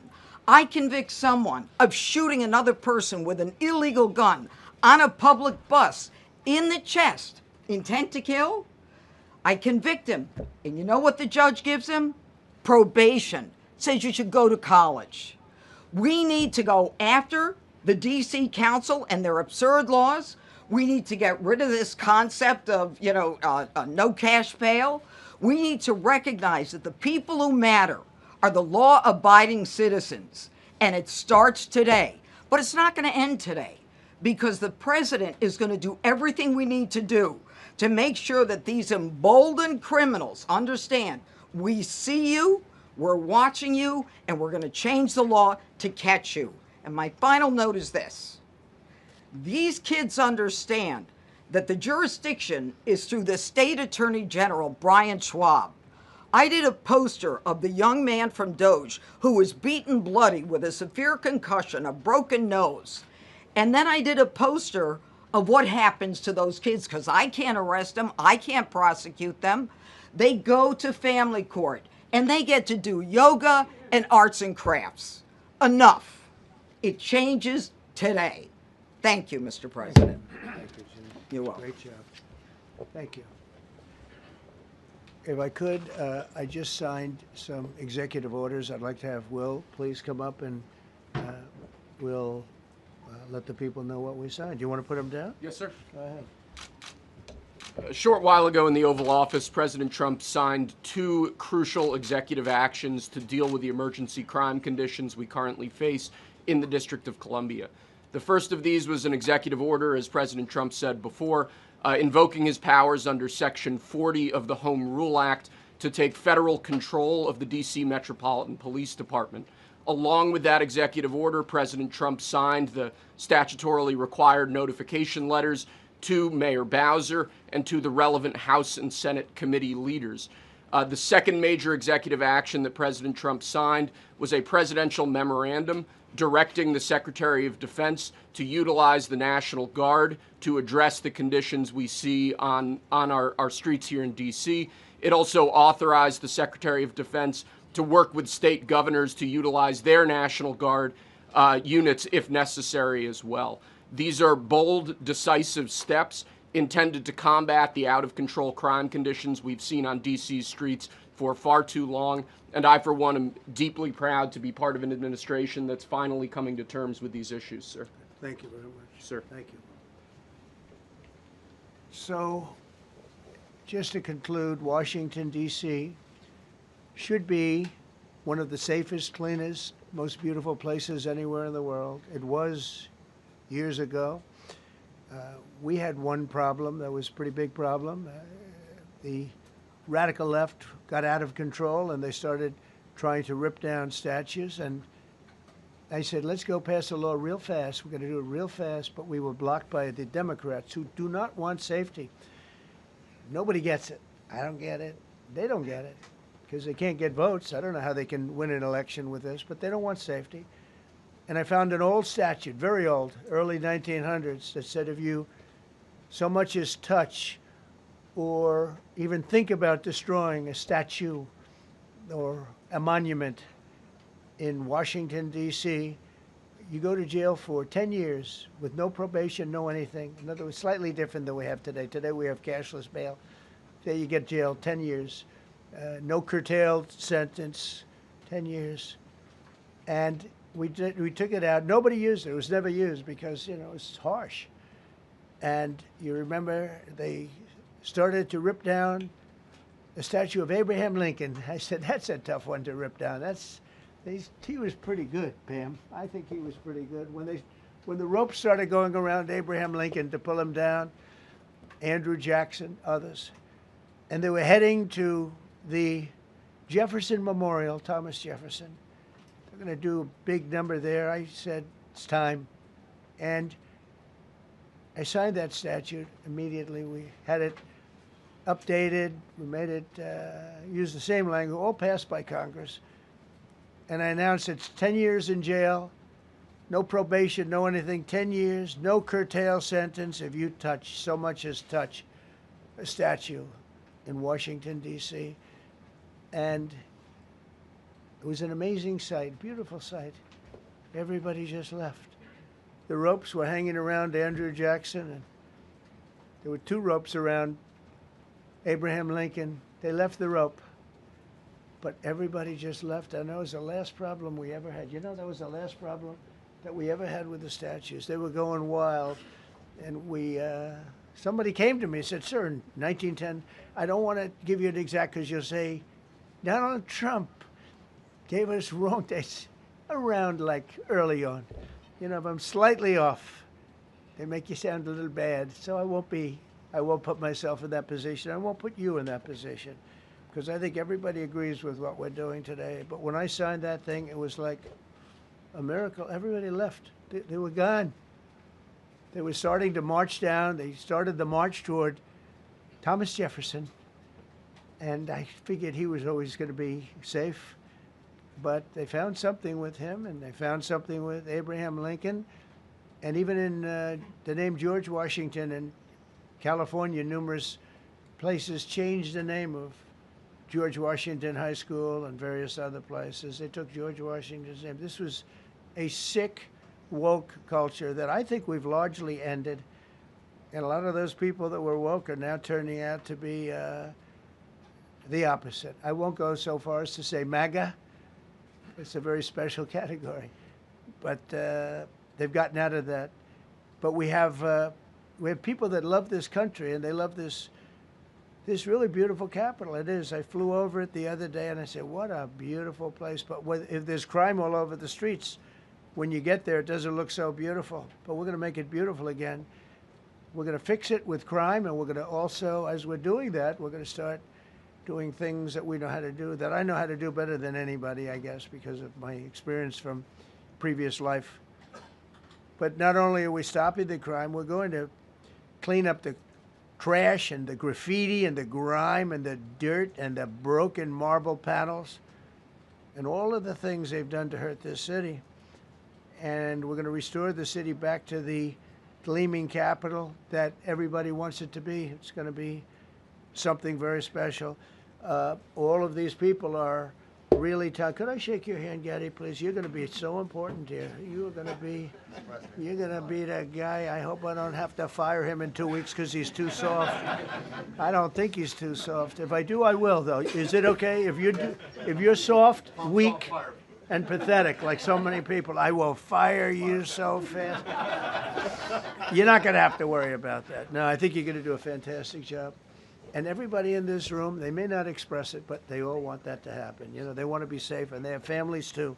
I convict someone of shooting another person with an illegal gun on a public bus in the chest, intent to kill. I convict him. And you know what the judge gives him? Probation. Says you should go to college. We need to go after the D.C. Council and their absurd laws. We need to get rid of this concept of, no cash bail. We need to recognize that the people who matter are the law-abiding citizens. And it starts today. But it's not going to end today, because the president is going to do everything we need to do to make sure that these emboldened criminals understand we see you, we're watching you, and we're going to change the law to catch you. And my final note is this. These kids understand that the jurisdiction is through the State Attorney General, Brian Schwab. I did a poster of the young man from Doge who was beaten bloody with a severe concussion, a broken nose. And then I did a poster of what happens to those kids, because I can't arrest them, I can't prosecute them. They go to family court, and they get to do yoga and arts and crafts. Enough. It changes today. Thank you, Mr. President. Thank you, Jim. You're welcome. Great job. Thank you. If I could, I just signed some executive orders. I'd like to have Will please come up and we'll let the people know what we signed. Do you want to put them down? Yes, sir. Go ahead. A short while ago in the Oval Office, President Trump signed 2 crucial executive actions to deal with the emergency crime conditions we currently face in the District of Columbia. The first of these was an executive order, as President Trump said before, invoking his powers under Section 40 of the Home Rule Act to take federal control of the D.C. Metropolitan Police Department. Along with that executive order, President Trump signed the statutorily required notification letters to Mayor Bowser and to the relevant House and Senate committee leaders. The second major executive action that President Trump signed was a presidential memorandum directing the Secretary of Defense to utilize the National Guard to address the conditions we see on our streets here in D.C. It also authorized the Secretary of Defense to work with state governors to utilize their National Guard units if necessary as well. These are bold, decisive steps intended to combat the out-of-control crime conditions we've seen on D.C.'s streets for far too long, and I, for one, am deeply proud to be part of an administration that's finally coming to terms with these issues, sir. Thank you very much. Sir. Thank you. So, just to conclude, Washington, D.C. should be one of the safest, cleanest, most beautiful places anywhere in the world. It was years ago. We had one problem that was a pretty big problem. The radical left got out of control and they started trying to rip down statues. And I said, let's go pass a law real fast. We're going to do it real fast. But we were blocked by the Democrats who do not want safety. Nobody gets it. I don't get it. They don't get it because they can't get votes. I don't know how they can win an election with this, but they don't want safety. And I found an old statute, very old, early 1900s, that said if you so much as touch or even think about destroying a statue or a monument in Washington, D.C., you go to jail for 10 years with no probation, no anything. In other words, slightly different than we have today. Today we have cashless bail. There you get jailed 10 years. No curtailed sentence, 10 years. And we took it out. Nobody used it. It was never used because, you know, it's harsh. And you remember they started to rip down the statue of Abraham Lincoln. I said, that's a tough one to rip down. He was pretty good, Pam. I think he was pretty good. When the ropes started going around Abraham Lincoln to pull him down, Andrew Jackson, others, and they were heading to the Jefferson Memorial, Thomas Jefferson. They're going to do a big number there. I said, it's time. And I signed that statute immediately. We had it updated. We made it use the same language, all passed by Congress. And I announced it's 10 years in jail, no probation, no anything, 10 years, no curtail sentence if you touch, so much as touch a statue in Washington, D.C. And it was an amazing sight, beautiful sight. Everybody just left. The ropes were hanging around Andrew Jackson, and there were 2 ropes around Abraham Lincoln. They left the rope, but everybody just left. And that was the last problem we ever had. You know, that was the last problem that we ever had with the statues. They were going wild, and somebody came to me and said, sir, in 1910, I don't want to give you an exact because you'll say, Donald Trump gave us wrong dates around like early on. You know, if I'm slightly off, they make you sound a little bad. So I won't put myself in that position. I won't put you in that position because I think everybody agrees with what we're doing today. But when I signed that thing, it was like a miracle. Everybody left. They were gone. They were starting to march down. They started the march toward Thomas Jefferson. And I figured he was always going to be safe. But they found something with him, and they found something with Abraham Lincoln. And even in the name George Washington in California, numerous places changed the name of George Washington High School and various other places. They took George Washington's name. This was a sick, woke culture that I think we've largely ended. And a lot of those people that were woke are now turning out to be the opposite. I won't go so far as to say MAGA. It's a very special category. But they've gotten out of that. But we have people that love this country, and they love this really beautiful capital. It is. I flew over it the other day, and I said, what a beautiful place. But if there's crime all over the streets, when you get there, it doesn't look so beautiful. But we're going to make it beautiful again. We're going to fix it with crime, and we're going to also, as we're doing that, we're going to start doing things that we know how to do, that I know how to do better than anybody, I guess, because of my experience from previous life. But not only are we stopping the crime, we're going to clean up the trash and the graffiti and the grime and the dirt and the broken marble panels and all of the things they've done to hurt this city. And we're going to restore the city back to the gleaming capital that everybody wants it to be. It's going to be something very special. All of these people are really tough. Could I shake your hand, Gaddy, please? You're going to be so important here. You're going to be that guy. I hope I don't have to fire him in 2 weeks because he's too soft. I don't think he's too soft. If I do, I will, though. Is it okay? If you're soft, weak, and pathetic, like so many people, I will fire you so fast. You're not going to have to worry about that. No, I think you're going to do a fantastic job. And everybody in this room, they may not express it, but they all want that to happen. You know, they want to be safe, and they have families too.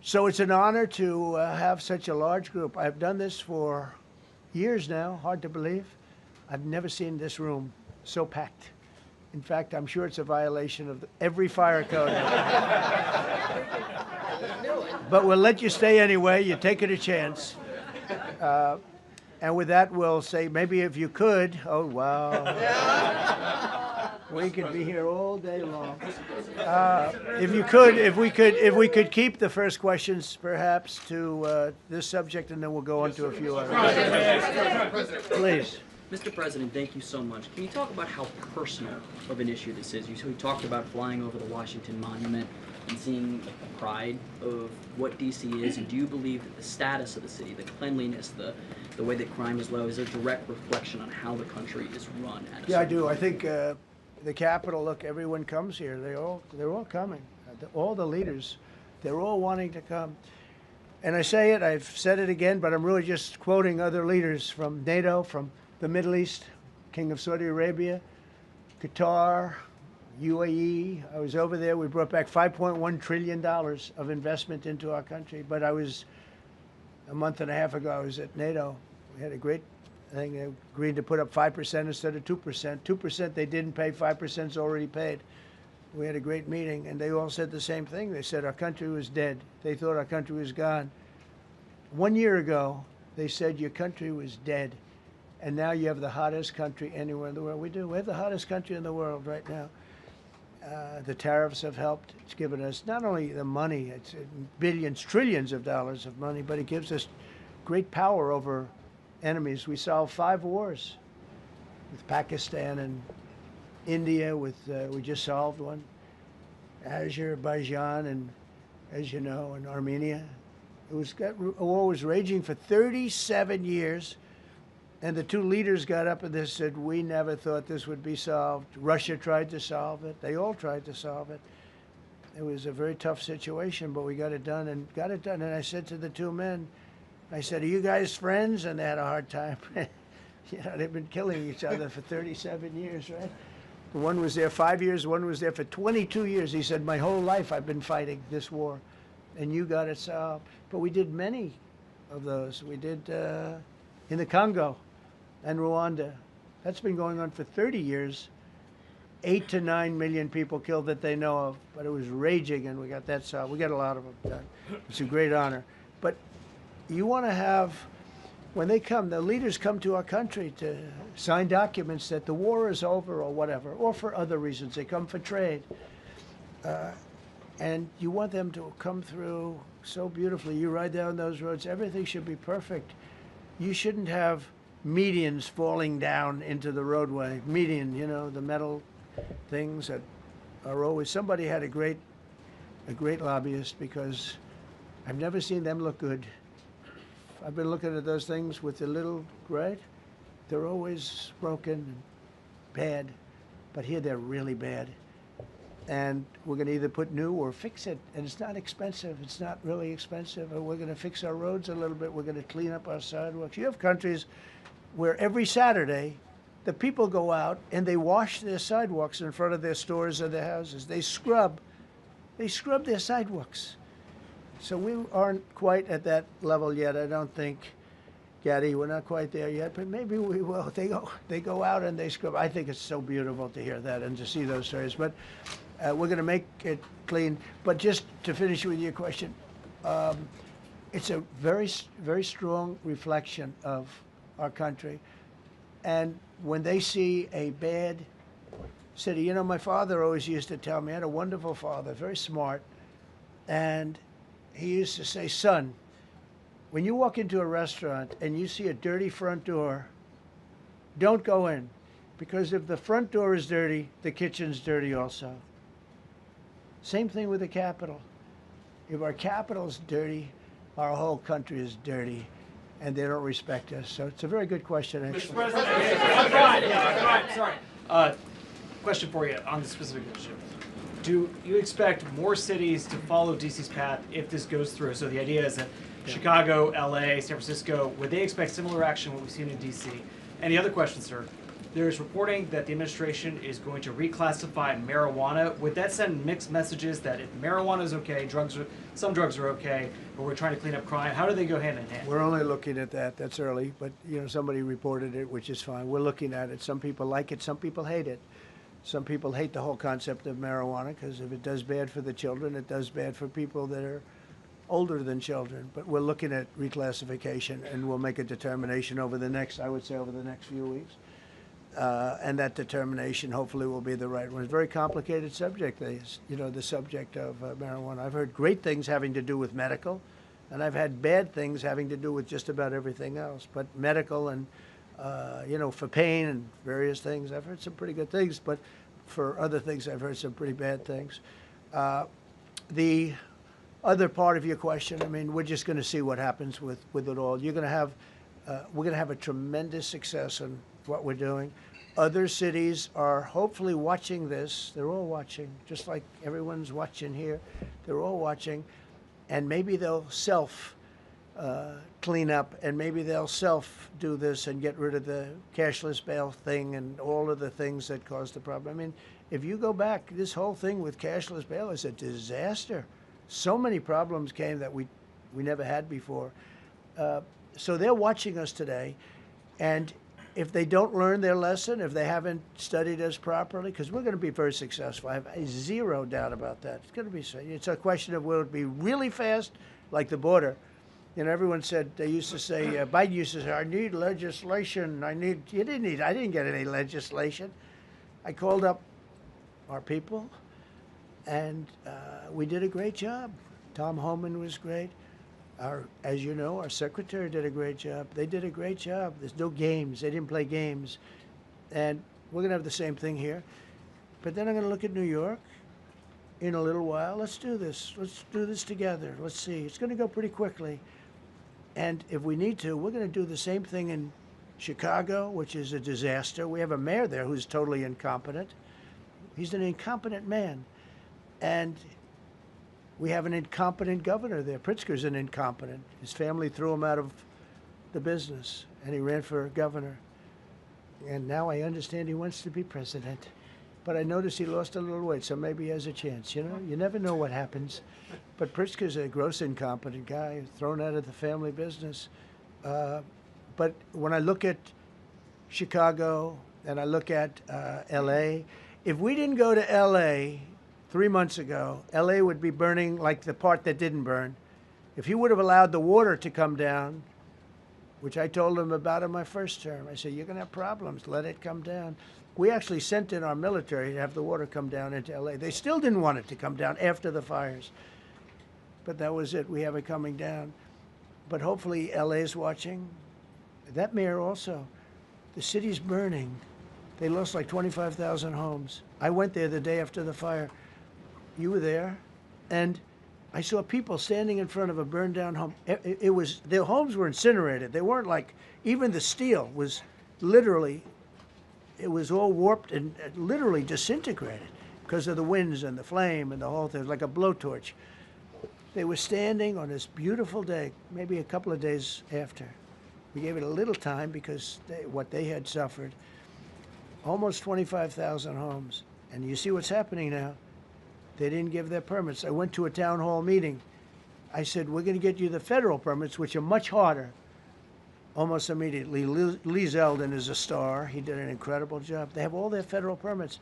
So it's an honor to have such a large group. I've done this for years now, hard to believe. I've never seen this room so packed. In fact, I'm sure it's a violation of every fire code. But we'll let you stay anyway. You're taking a chance. And with that, we'll say, maybe if you could, oh, wow. We could be here all day long. If we could keep the first questions, perhaps, to this subject, and then we'll go on to a few others. Please. Mr. President, thank you so much. Can you talk about how personal of an issue this is? We talked about flying over the Washington Monument and seeing the pride of what D.C. is, and do you believe that the status of the city, the cleanliness, the way that crime is low, is a direct reflection on how the country is run? Yeah, I do. I think the Capitol, look, everyone comes here. They're all coming. All the leaders, they're all wanting to come. And I say it, I've said it again, but I'm really just quoting other leaders from NATO, from the Middle East, King of Saudi Arabia, Qatar, UAE. I was over there. We brought back $5.1 trillion of investment into our country. But a month and a half ago, I was at NATO. We had a great thing. They agreed to put up 5% instead of 2%. 2% they didn't pay, 5% is already paid. We had a great meeting, and they all said the same thing. They said our country was dead. They thought our country was gone. 1 year ago, they said your country was dead. And now you have the hottest country anywhere in the world. We do. We have the hottest country in the world right now. The tariffs have helped. It's given us not only the money, it's billions, trillions of dollars of money, but it gives us great power over enemies. We solved 5 wars with Pakistan and India. We just solved one. Azerbaijan and, as you know, and Armenia. A war was raging for 37 years. And the 2 leaders got up and they said, we never thought this would be solved. Russia tried to solve it. They all tried to solve it. It was a very tough situation, but we got it done and got it done. And I said to the 2 men, I said, are you guys friends? And they had a hard time. You know, they've been killing each other for 37 years, right? One was there 5 years, one was there for 22 years. He said, my whole life I've been fighting this war, and you got it solved. But we did many of those. We did in the Congo and Rwanda. That's been going on for 30 years. 8 to 9 million people killed that they know of, but it was raging, and we got that solved. We got a lot of them done. It's a great honor. But you want to have, when they come, the leaders come to our country to sign documents that the war is over or whatever, or for other reasons. They come for trade. And you want them to come through so beautifully. You ride down those roads, everything should be perfect. You shouldn't have medians falling down into the roadway. Median, you know, the metal things that are always, somebody had a great lobbyist, because I've never seen them look good. I've been looking at those things with the little, right? They're always broken and bad. but here they're really bad. And we're going to either put new or fix it. And it's not expensive. It's not really expensive. And we're going to fix our roads a little bit. We're going to clean up our sidewalks. You have countries where every Saturday the people go out and they wash their sidewalks in front of their stores or their houses. They scrub their sidewalks. So we aren't quite at that level yet, I don't think. Gaddy, we're not quite there yet, but maybe we will. They go out and they scrub. I think it's so beautiful to hear that and to see those stories. But we're going to make it clean. But just to finish with your question, it's a very, very strong reflection of our country. And when they see a bad city, you know, my father always used to tell me, I had a wonderful father, very smart, and he used to say, son, when you walk into a restaurant and you see a dirty front door, don't go in, because if the front door is dirty, the kitchen's dirty also. Same thing with the Capitol. If our Capitol's dirty, our whole country is dirty, and they don't respect us. So it's a very good question, actually. Mr. President, sorry. Question for you on the specific issue. Do you expect more cities to follow DC's path if this goes through? So the idea is that Chicago, LA, San Francisco, would they expect similar action what we've seen in DC? And the other question, sir, there's reporting that the administration is going to reclassify marijuana. Would that send mixed messages that if marijuana is okay, some drugs are okay, but we're trying to clean up crime? How do they go hand in hand? We're only looking at that. That's early, but you know, somebody reported it, which is fine. We're looking at it. Some people like it, some people hate it. Some people hate the whole concept of marijuana because if it does bad for the children, it does bad for people that are older than children. But we're looking at reclassification, and we'll make a determination over the next, I would say, over the next few weeks. And that determination hopefully will be the right one. It's a very complicated subject, you know, the subject of marijuana. I've heard great things having to do with medical, and I've had bad things having to do with just about everything else. But medical and, you know, for pain and various things, I've heard some pretty good things, but for other things, I've heard some pretty bad things. The other part of your question, I mean, we're just going to see what happens with it all. You're going to have, we're going to have a tremendous success in what we're doing. Other cities are hopefully watching this. They're all watching, just like everyone's watching here. They're all watching, and maybe they'll clean up, and maybe they'll do this and get rid of the cashless bail thing and all of the things that caused the problem. I mean, if you go back, this whole thing with cashless bail is a disaster. So many problems came that we never had before. So they're watching us today, and if they don't learn their lesson, if they haven't studied us properly, because we're going to be very successful. I have zero doubt about that. It's going to be. It's a question of will it be really fast, like the border. You know, everyone said, they used to say, Biden used to say, I need legislation. I didn't get any legislation. I called up our people, and we did a great job. Tom Homan was great. As you know, our secretary did a great job. They did a great job. There's no games. They didn't play games. And we're going to have the same thing here. But then I'm going to look at New York in a little while. Let's do this. Let's do this together. Let's see. It's going to go pretty quickly. And if we need to, we're going to do the same thing in Chicago, which is a disaster. We have a mayor there who's totally incompetent. He's an incompetent man. And we have an incompetent governor there. Pritzker's an incompetent. His family threw him out of the business, and he ran for governor. And now I understand he wants to be president. But I noticed he lost a little weight, so maybe he has a chance. You know, you never know what happens. But Pritzker's a gross incompetent guy, thrown out of the family business. But when I look at Chicago and I look at L.A., if we didn't go to L.A. 3 months ago, L.A. would be burning like the part that didn't burn. If he would have allowed the water to come down, which I told him about in my first term, I said, you're going to have problems. Let it come down. We actually sent in our military to have the water come down into L.A. They still didn't want it to come down after the fires. But that was it. We have it coming down. But hopefully L.A. is watching. That mayor also. The city's burning. They lost like 25,000 homes. I went there the day after the fire. You were there, and I saw people standing in front of a burned down home. It was, their homes were incinerated. They weren't like, even the steel was literally it was all warped and literally disintegrated because of the winds and the flame and the whole thing. It was like a blowtorch. They were standing on this beautiful day, maybe a couple of days after. We gave it a little time because what they had suffered. Almost 25,000 homes. And you see what's happening now. They didn't give their permits. I went to a town hall meeting. I said, we're going to get you the federal permits, which are much harder. Almost immediately, Lee Zeldin is a star. He did an incredible job. They have all their federal permits.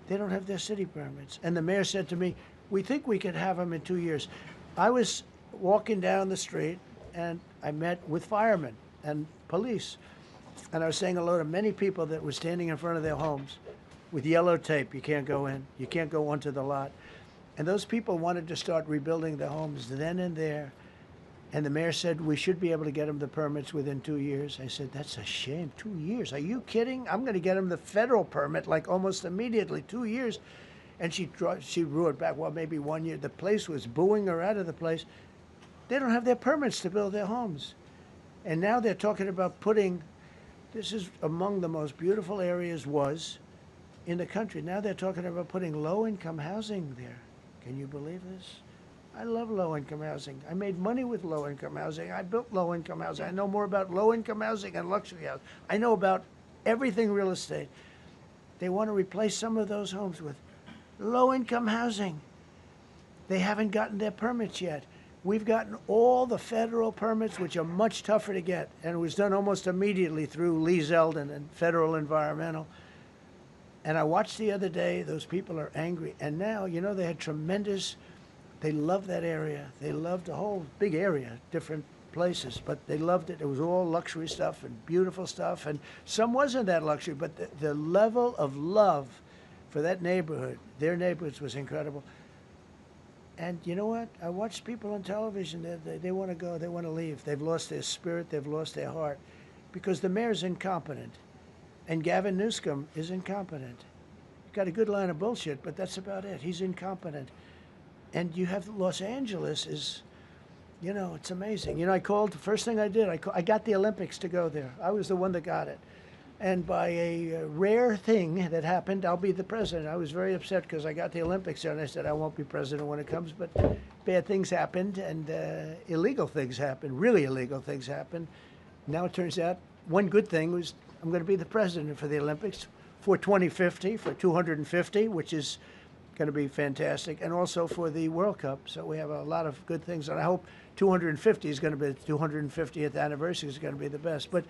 They don't have their city permits. And the mayor said to me, we think we could have them in 2 years. I was walking down the street, and I met with firemen and police. And I was saying hello to many people that were standing in front of their homes with yellow tape. You can't go in. You can't go onto the lot. And those people wanted to start rebuilding their homes then and there. And the mayor said, we should be able to get them the permits within 2 years. I said, that's a shame. 2 years? Are you kidding? I'm going to get them the federal permit like almost immediately. 2 years. And she roared back, well, maybe 1 year. The place was booing her out of the place. They don't have their permits to build their homes. And now they're talking about putting, this is among the most beautiful areas was in the country. Now they're talking about putting low-income housing there. Can you believe this? I love low-income housing. I made money with low-income housing. I built low-income housing. I know more about low-income housing and luxury housing. I know about everything real estate. They want to replace some of those homes with low-income housing. They haven't gotten their permits yet. We've gotten all the federal permits, which are much tougher to get, and it was done almost immediately through Lee Zeldin and Federal Environmental. And I watched the other day, those people are angry. And now, you know, they had tremendous, they loved that area. They loved the whole big area, different places, but they loved it. It was all luxury stuff and beautiful stuff, and some wasn't that luxury, but the level of love for that neighborhood, their neighborhoods, was incredible. And you know what? I watched people on television, they want to go, they want to leave. They've lost their spirit, they've lost their heart, because the mayor's incompetent, and Gavin Newsom is incompetent. He's got a good line of bullshit, but that's about it. He's incompetent. And you have Los Angeles is, you know, it's amazing. You know, I called, the first thing I did, I got the Olympics to go there. I was the one that got it. And by a rare thing that happened, I'll be the president. I was very upset because I got the Olympics there, and I said, I won't be president when it comes. But bad things happened, and illegal things happened, really illegal things happened. Now it turns out one good thing was I'm going to be the president for the Olympics for 2050, for 250, which is going to be fantastic, and also for the World Cup. So we have a lot of good things, and I hope 250 is going to be, the 250th anniversary is going to be the best. But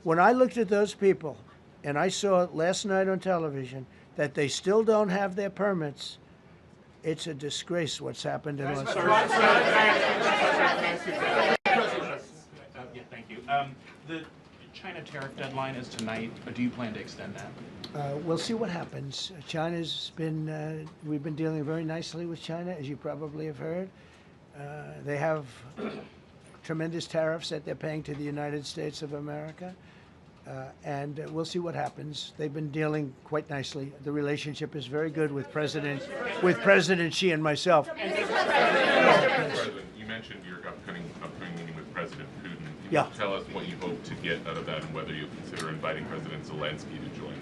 when I looked at those people, and I saw last night on television that they still don't have their permits, it's a disgrace what's happened in Los Angeles. Yeah, thank you. The China tariff deadline is tonight. Do you plan to extend that? We'll see what happens. China's been, we've been dealing very nicely with China, as you probably have heard. They have tremendous tariffs that they're paying to the United States of America. And we'll see what happens. They've been dealing quite nicely. The relationship is very good with President Xi and myself. President, you mentioned your upcoming meeting with President Putin. Can you tell us what you hope to get out of that and whether you consider inviting President Zelensky to join?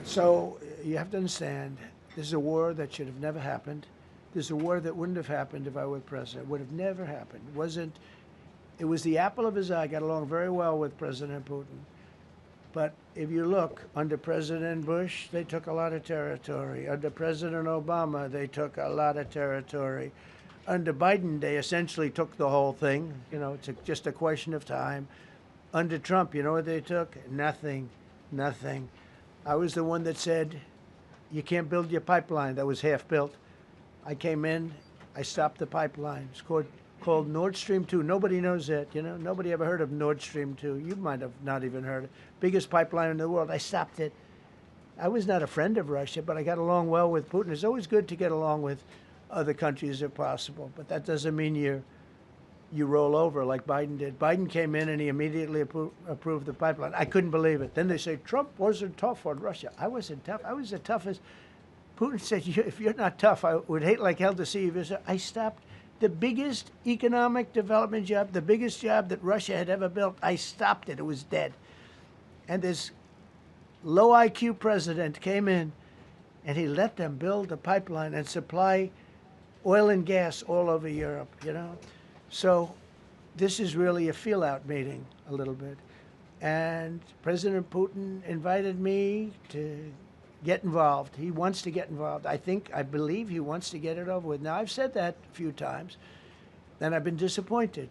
So you have to understand, this is a war that should have never happened. This is a war that wouldn't have happened if I were president. It would have never happened. It was the apple of his eye. I got along very well with President Putin. But if you look, under President Bush, they took a lot of territory. Under President Obama, they took a lot of territory. Under Biden, they essentially took the whole thing. You know, it's just a question of time. Under Trump, you know what they took? Nothing, nothing. I was the one that said, you can't build your pipeline. That was half built. I came in, I stopped the pipeline. It's called Nord Stream 2. Nobody knows that, you know. Nobody ever heard of Nord Stream 2. You might have not even heard of it. Biggest pipeline in the world. I stopped it. I was not a friend of Russia, but I got along well with Putin. It's always good to get along with other countries if possible, but that doesn't mean you roll over like Biden did. Biden came in and he immediately approved the pipeline. I couldn't believe it. Then they say Trump wasn't tough on Russia. I wasn't tough. I was the toughest. Putin said, if you're not tough, I would hate like hell to see you. I stopped the biggest economic development job, the biggest job that Russia had ever built. I stopped it. It was dead. And there's low IQ president came in and he let them build a pipeline and supply oil and gas all over Europe, you know. So this is really a feel-out meeting a little bit. And President Putin invited me to get involved. He wants to get involved. I believe he wants to get it over with. Now, I've said that a few times, and I've been disappointed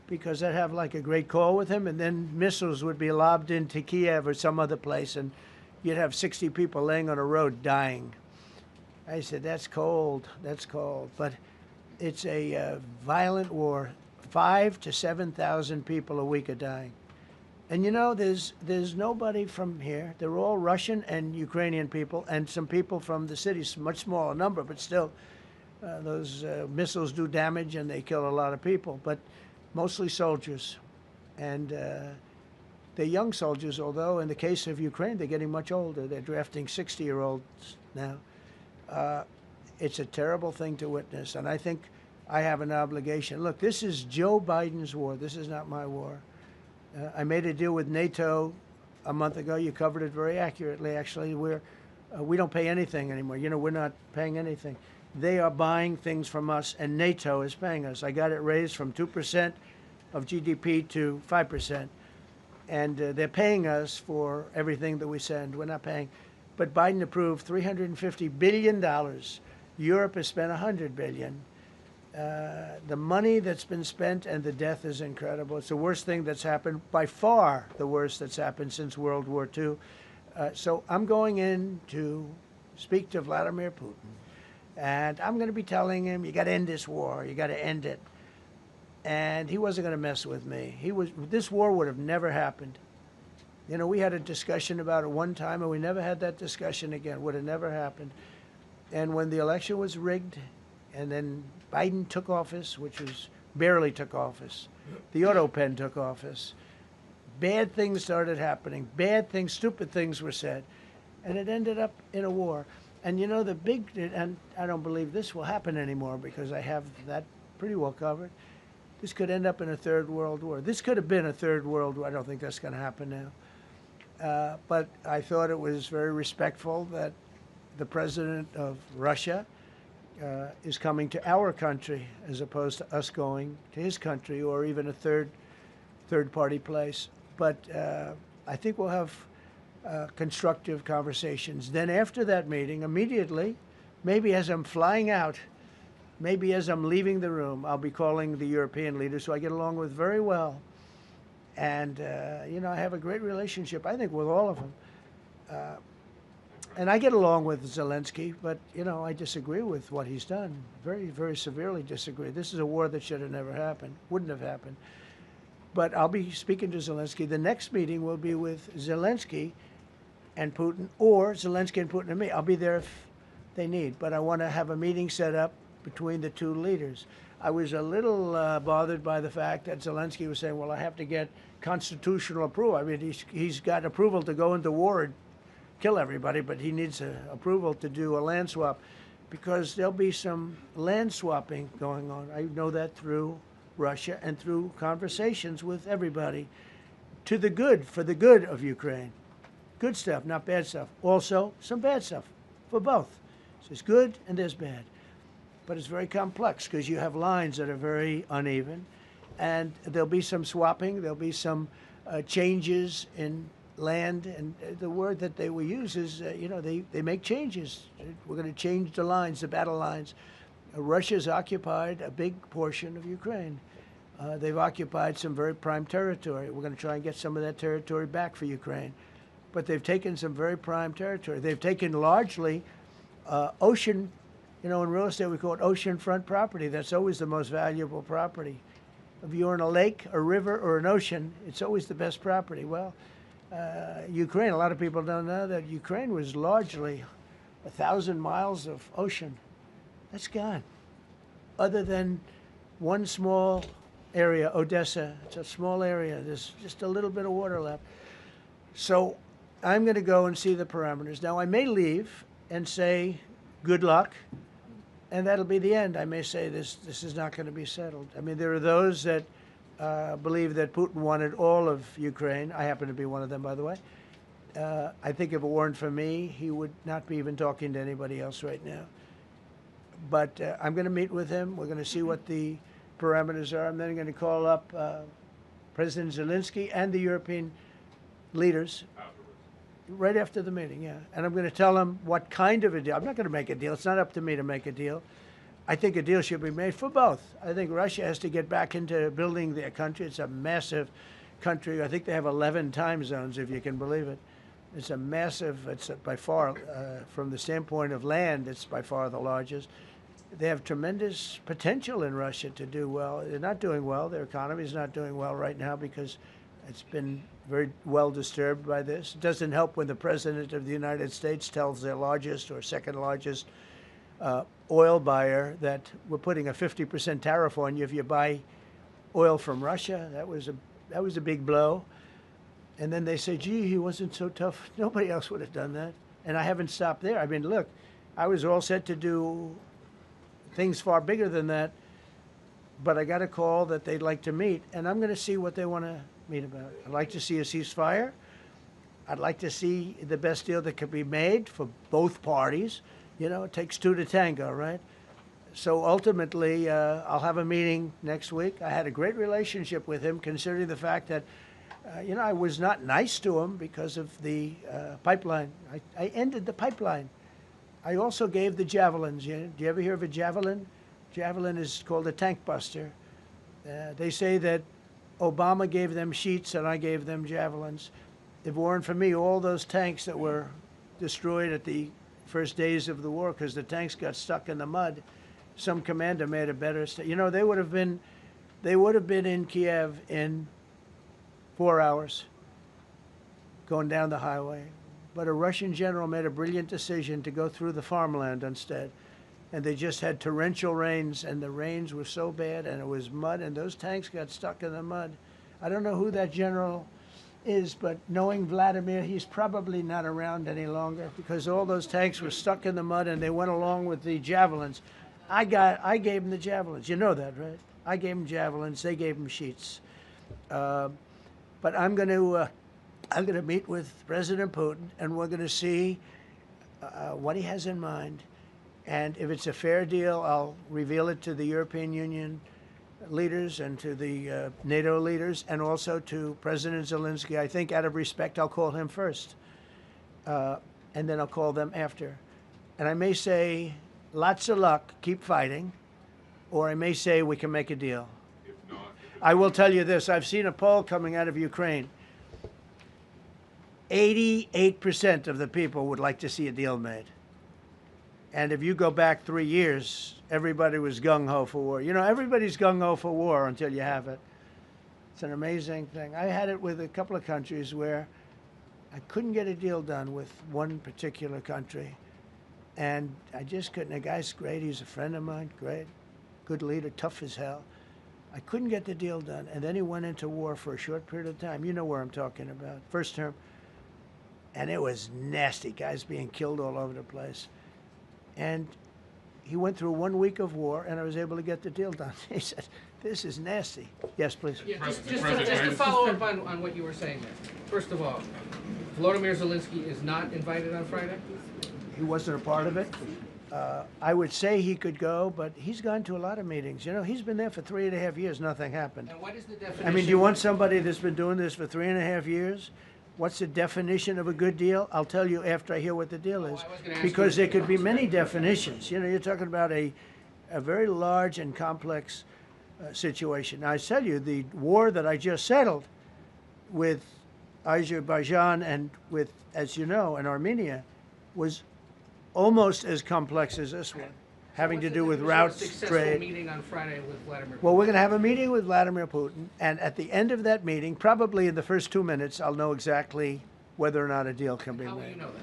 because I'd have like a great call with him, and then missiles would be lobbed into Kiev or some other place, and you'd have 60 people laying on a road dying. I said, that's cold, that's cold. But it's a violent war. 5,000 to 7,000 people a week are dying. And you know, there's nobody from here. They're all Russian and Ukrainian people, and some people from the cities, much smaller number, but still, those missiles do damage and they kill a lot of people, but mostly soldiers. And they're young soldiers, although in the case of Ukraine, they're getting much older. They're drafting 60-year-olds now. It's a terrible thing to witness, and I think I have an obligation. Look, this is Joe Biden's war. This is not my war. I made a deal with NATO a month ago. You covered it very accurately, actually. We don't pay anything anymore. You know, we're not paying anything. They are buying things from us, and NATO is paying us. I got it raised from 2% of GDP to 5%. And they're paying us for everything that we send. We're not paying. But Biden approved $350 billion. Europe has spent $100 billion. The money that's been spent and the death is incredible. It's the worst thing that's happened, by far the worst that's happened since World War II. So I'm going in to speak to Vladimir Putin. And I'm going to be telling him, you got to end this war. You got to end it. And he wasn't going to mess with me. This war would have never happened. You know, we had a discussion about it one time, and we never had that discussion again. Would have never happened. And when the election was rigged, and then Biden took office, which was barely took office, the auto pen took office, bad things started happening. Bad things, stupid things were said. And it ended up in a war. And you know, and I don't believe this will happen anymore because I have that pretty well covered. This could end up in a third world war. This could have been a third world war. I don't think that's going to happen now. But I thought it was very respectful that the president of Russia is coming to our country as opposed to us going to his country or even a third-party place. But I think we'll have constructive conversations. Then after that meeting, immediately, maybe as I'm flying out, maybe as I'm leaving the room, I'll be calling the European leaders who I get along with very well. And, you know, I have a great relationship, I think, with all of them. And I get along with Zelensky, but, you know, I disagree with what he's done. Very, very severely disagree. This is a war that should have never happened, wouldn't have happened. But I'll be speaking to Zelensky. The next meeting will be with Zelensky and Putin, or Zelensky and Putin and me. I'll be there if they need. But I want to have a meeting set up between the two leaders. I was a little bothered by the fact that Zelensky was saying, well, I have to get constitutional approval. I mean, he's got approval to go into war and kill everybody, but he needs approval to do a land swap because there'll be some land swapping going on. I know that through Russia and through conversations with everybody to the good, for the good of Ukraine. Good stuff, not bad stuff. Also, some bad stuff for both. So there's good and there's bad. But it's very complex because you have lines that are very uneven. And there'll be some swapping. There'll be some changes in land. And the word that they will use is, you know, they make changes. We're going to change the lines, the battle lines. Russia's occupied a big portion of Ukraine. They've occupied some very prime territory. We're going to try and get some of that territory back for Ukraine. But they've taken some very prime territory. They've taken largely ocean, you know, in real estate we call it oceanfront property. That's always the most valuable property. If you're in a lake, a river, or an ocean, it's always the best property. Well, Ukraine, a lot of people don't know that Ukraine was largely 1,000 miles of ocean. That's gone. Other than one small area, Odessa, it's a small area. There's just a little bit of water left. So I'm going to go and see the parameters. Now, I may leave and say, good luck, and that'll be the end. I may say this is not going to be settled. I mean, there are those that believe that Putin wanted all of Ukraine. I happen to be one of them, by the way. I think if it weren't for me, he would not be even talking to anybody else right now. But I'm going to meet with him. We're going to see what the parameters are. I'm then going to call up President Zelensky and the European leaders right after the meeting, yeah. And I'm going to tell them what kind of a deal. I'm not going to make a deal. It's not up to me to make a deal. I think a deal should be made for both. I think Russia has to get back into building their country. It's a massive country. I think they have 11 time zones, if you can believe it. It's a massive, it's by far, from the standpoint of land, it's by far the largest. They have tremendous potential in Russia to do well. They're not doing well. Their economy is not doing well right now because it's been very well disturbed by this. It doesn't help when the President of the United States tells their largest or second largest oil buyer that we're putting a 50% tariff on you if you buy oil from Russia. That was a big blow. And then they say, gee, he wasn't so tough. Nobody else would have done that. And I haven't stopped there. I mean, look, I was all set to do things far bigger than that, but I got a call that they'd like to meet, and I'm going to see what they want to meet about. I'd like to see a ceasefire. I'd like to see the best deal that could be made for both parties. You know, it takes two to tango, right? So ultimately, I'll have a meeting next week. I had a great relationship with him, considering the fact that, I was not nice to him because of the pipeline. I ended the pipeline. I also gave the javelins. Do you ever hear of a javelin? Javelin is called a tank buster. They say that Obama gave them sheets and I gave them javelins. If it weren't for me, all those tanks that were destroyed at the first days of the war because the tanks got stuck in the mud, some commander made a better. They would have been in Kiev in 4 hours going down the highway. But a Russian general made a brilliant decision to go through the farmland instead. And they just had torrential rains, and the rains were so bad, and it was mud, and those tanks got stuck in the mud. I don't know who that general is, but knowing Vladimir, he's probably not around any longer because all those tanks were stuck in the mud, and they went along with the javelins. I gave them the javelins. You know that, right? I gave them javelins. They gave them sheets. But I'm going to meet with President Putin, and we're going to see what he has in mind. And if it's a fair deal, I'll reveal it to the European Union leaders and to the NATO leaders, and also to President Zelensky. I think out of respect, I'll call him first, and then I'll call them after. And I may say, lots of luck, keep fighting, or I may say we can make a deal. I will tell you this. I've seen a poll coming out of Ukraine. 88% of the people would like to see a deal made. And if you go back 3 years, everybody was gung-ho for war. Everybody's gung-ho for war until you have it. It's an amazing thing. I had it with a couple of countries where I couldn't get a deal done with one particular country. And I just couldn't. The guy's great. He's a friend of mine. Great. Good leader. Tough as hell. I couldn't get the deal done. And then he went into war for a short period of time. You know where I'm talking about. First term. And it was nasty. Guys being killed all over the place. And he went through 1 week of war, and I was able to get the deal done. He said, this is nasty. Yes, please. Yeah, just to follow up on what you were saying there. First of all, Volodymyr Zelensky is not invited on Friday? He wasn't a part of it. I would say he could go, but he's gone to a lot of meetings. He's been there for 3.5 years. Nothing happened. And what is the definition? I mean, do you want somebody that's been doing this for 3.5 years? What's the definition of a good deal? I'll tell you after I hear what the deal is. Because there could be many definitions. You're talking about a very large and complex situation. Now, I tell you, the war that I just settled with Azerbaijan and with, as you know, in Armenia was almost as complex as this one, having to do with routes, trade. Successful meeting on Friday with Vladimir Putin. Well, we're going to have a meeting with Vladimir Putin, and at the end of that meeting, probably in the first 2 minutes, I'll know exactly whether or not a deal can be made. How will you know that?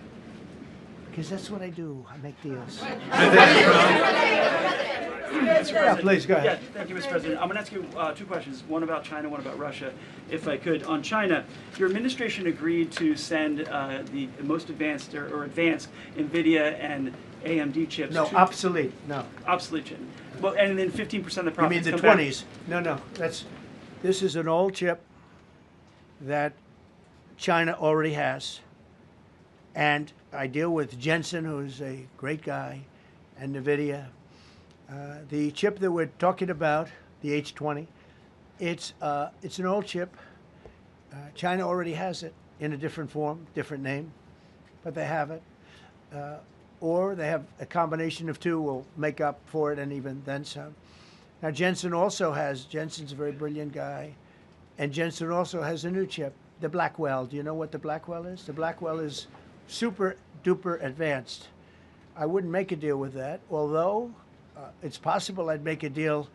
Because that's what I do. I make deals. Yeah, please, go ahead. Yeah, thank you, Mr. President. I'm going to ask you 2 questions, one about China, one about Russia, if I could. On China, your administration agreed to send the most advanced or advanced NVIDIA and AMD chips. No, obsolete. No. Obsolete chip. Well, and then 15% of the profits. You mean the come 20s? Back. No. This is an old chip that China already has. And I deal with Jensen, who's a great guy, and NVIDIA. The chip that we're talking about, the H20, it's an old chip. China already has it in a different form, different name, but they have it. Or they have a combination of two will make up for it and even then some. Now Jensen Jensen's a very brilliant guy, and Jensen also has a new chip, the Blackwell. Do you know what the Blackwell is? The Blackwell is super duper advanced. I wouldn't make a deal with that, although it's possible I'd make a deal,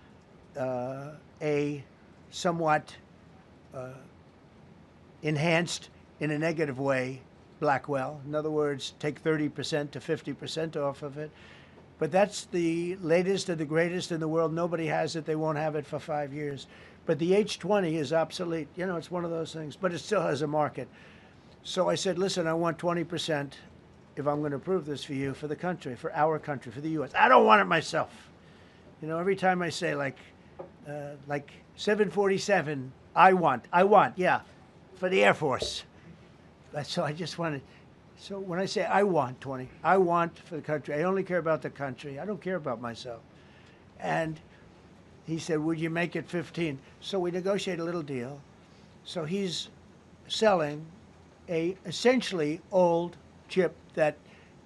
a somewhat enhanced in a negative way Blackwell. In other words, take 30% to 50% off of it. But that's the latest and the greatest in the world. Nobody has it. They won't have it for 5 years. But the H20 is obsolete. You know, it's one of those things, but it still has a market. So I said, listen, I want 20% if I'm going to approve this for you, for the country, for our country, for the U.S. I don't want it myself. You know, every time I say like 747, I want, yeah, for the Air Force. So I just wanted, so when I say I want 20, I want for the country. I only care about the country. I don't care about myself. And he said, would you make it 15? So we negotiate a little deal. So he's selling a essentially old chip that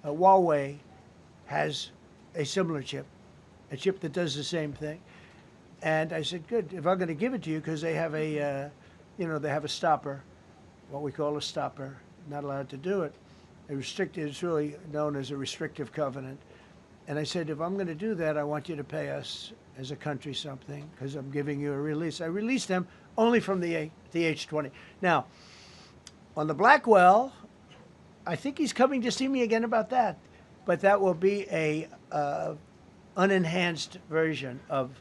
Huawei has a similar chip, a chip that does the same thing. And I said, good, if I'm going to give it to you, because they have a, they have a stopper, what we call a stopper, not allowed to do it. It's really known as a restrictive covenant. And I said, if I'm going to do that, I want you to pay us as a country something, because I'm giving you a release. I released them only from the H20. Now, on the Blackwell, I think he's coming to see me again about that. But that will be a unenhanced version of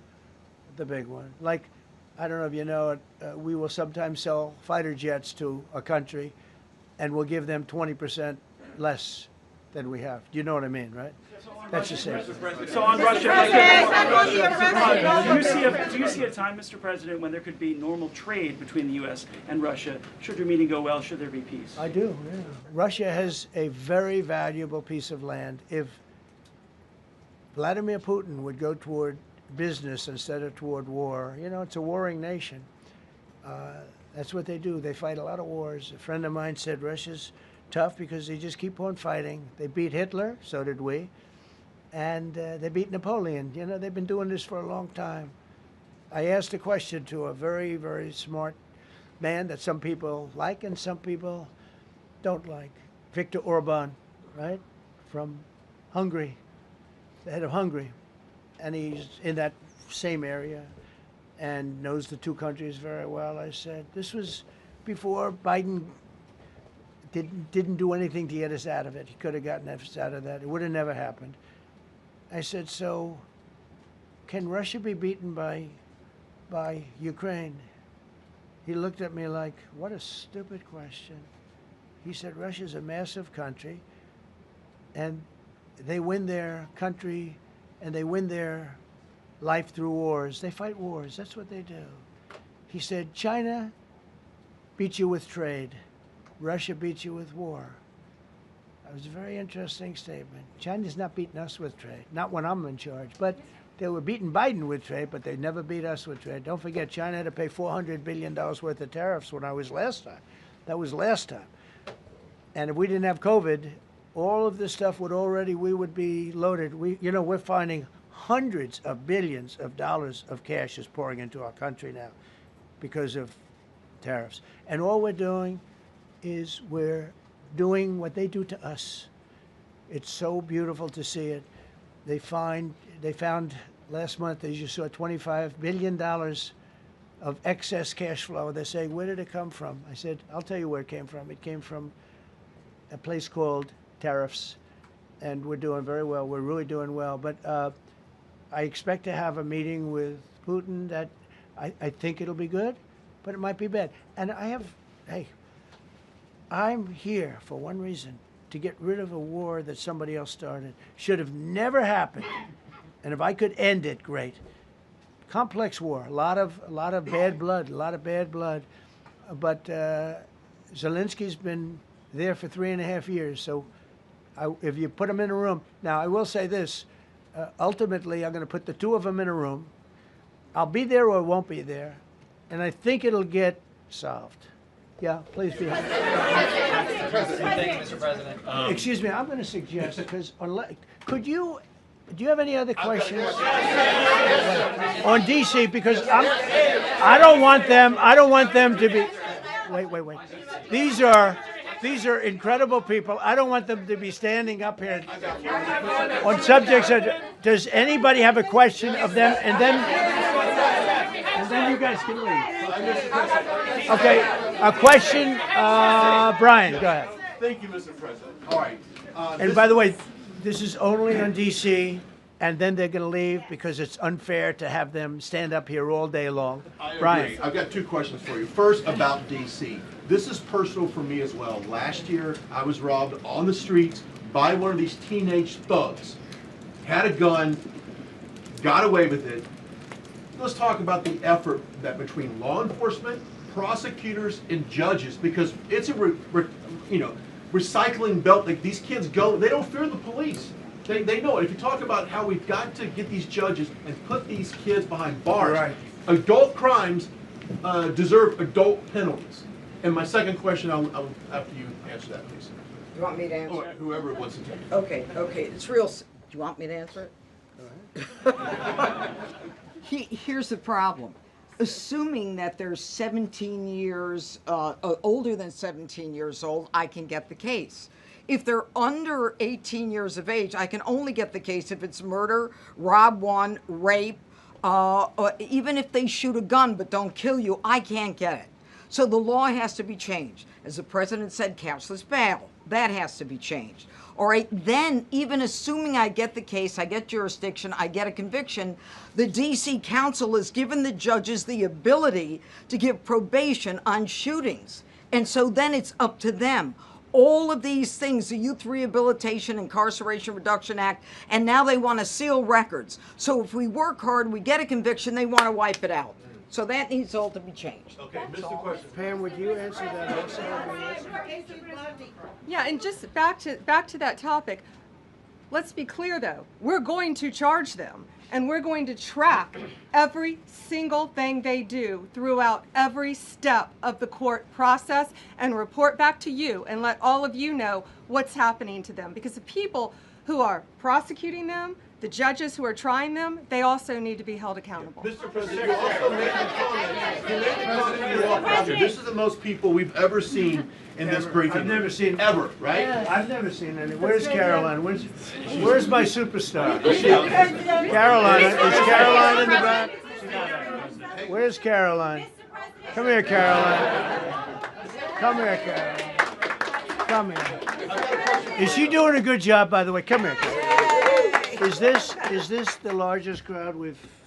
the big one. Like, I don't know if you know it, we will sometimes sell fighter jets to a country, and we'll give them 20% less than we have. Do you know what I mean, right? That's the same. So on Russia, do you see a time, Mr. President, when there could be normal trade between the U.S. and Russia? Should your meeting go well? Should there be peace? I do, yeah. Russia has a very valuable piece of land. If Vladimir Putin would go toward business instead of toward war, you know, it's a warring nation. That's what they do. They fight a lot of wars. A friend of mine said Russia's tough because they just keep on fighting. They beat Hitler, so did we. And they beat Napoleon. You know, they've been doing this for a long time. I asked a question to a very, very smart man that some people like and some people don't like. Viktor Orban, right? From Hungary, the head of Hungary. And he's in that same area and knows the two countries very well. I said, this was before Biden didn't do anything to get us out of it. He could have gotten us out of that. It would have never happened. I said, so can Russia be beaten by Ukraine? He looked at me like, what a stupid question. He said, Russia's a massive country, and they win their country, and they win their life through wars. They fight wars. That's what they do. He said, China beats you with trade. Russia beats you with war. That was a very interesting statement. China's not beating us with trade, not when I'm in charge. But they were beating Biden with trade, but they never beat us with trade. Don't forget, China had to pay $400 billion worth of tariffs when I was last time. That was last time. And if we didn't have COVID, all of this stuff we would be loaded. We're finding hundreds of billions of dollars of cash is pouring into our country now because of tariffs. And all we're doing is we're doing what they do to us. It's so beautiful to see it. They found last month, as you saw, $25 billion of excess cash flow. They're saying, where did it come from? I said, I'll tell you where it came from. It came from a place called Tariffs, and we're doing very well. We're really doing well. But I expect to have a meeting with Putin that I think it'll be good, but it might be bad. And I'm here for one reason, to get rid of a war that somebody else started. Should have never happened. And if I could end it, great. Complex war, a lot of bad blood, But Zelensky's been there for 3.5 years. So if you put them in a room, now I will say this, ultimately I'm going to put the two of them in a room. I'll be there or won't be there, and I think it'll get solved. Yeah, please be. Thank you, Mr. President. Excuse me, I'm going to suggest, because do you have any other questions on DC? Because I don't want them to be. Wait. These are incredible people. I don't want them to be standing up here on subjects that. Does anybody have a question of them? And then you guys can leave. Okay, a question, Brian, go ahead. Thank you, Mr. President. All right. And by the way, this is only on DC, and then they're going to leave because it's unfair to have them stand up here all day long. Brian. I've got two questions for you. First, about DC. This is personal for me as well. Last year, I was robbed on the streets by one of these teenage thugs. Had a gun, got away with it. Let's talk about the effort that between law enforcement, prosecutors, and judges, because it's a recycling belt. Like, these kids go, they don't fear the police. They know it. If you talk about how we've got to get these judges and put these kids behind bars, right. Adult crimes deserve adult penalties. And my second question, I'll after you answer that, please. You want me to answer it? Whoever wants to take it. Okay, it's real. Do you want me to answer it? Go ahead. Here's the problem. Assuming that they're 17 years, older than 17 years old, I can get the case. If they're under 18 years of age, I can only get the case if it's murder, rob one, rape, or even if they shoot a gun but don't kill you, I can't get it. So the law has to be changed. As the president said, cashless bail. That has to be changed. All right, then even assuming I get the case, I get jurisdiction, I get a conviction, the DC Council has given the judges the ability to give probation on shootings. And so then it's up to them. All of these things, the Youth Rehabilitation Incarceration Reduction Act, and now they want to seal records. So if we work hard, we get a conviction, they want to wipe it out. So that needs all to be changed. Okay, Mr. Question. Pam, would you answer that also? Yeah, and just back to that topic. Let's be clear though. We're going to charge them, and we're going to track every single thing they do throughout every step of the court process and report back to you and let all of you know what's happening to them. Because the people who are prosecuting them, the judges who are trying them, they also need to be held accountable. Mr. President, you also made the comment. You made the comment you walked out here. This is the most people we've ever seen in this briefing. I've never seen ever, right? I've never seen any. Where's Caroline? Where's my superstar? Caroline. Is Caroline in the back? Where's Caroline? Come here, Caroline. Come here, Caroline. Come here. Is she doing a good job, by the way? Come here, Caroline. Is this the largest crowd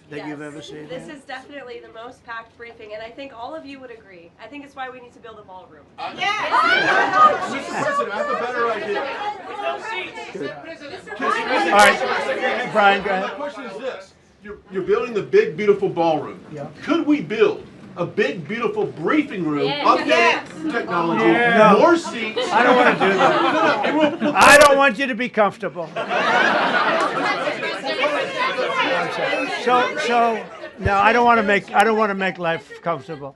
that you've ever seen? This is definitely the most packed briefing, and I think all of you would agree. I think it's why we need to build a ballroom. Mr. President, I have a better idea. All right, Brian, go ahead. My question is this. You're building the big, beautiful ballroom. Yeah. Could we build a big, beautiful briefing room, updated technology, No. more seats? I don't want to do that. I don't want you to be comfortable. So no, I don't want to make life comfortable.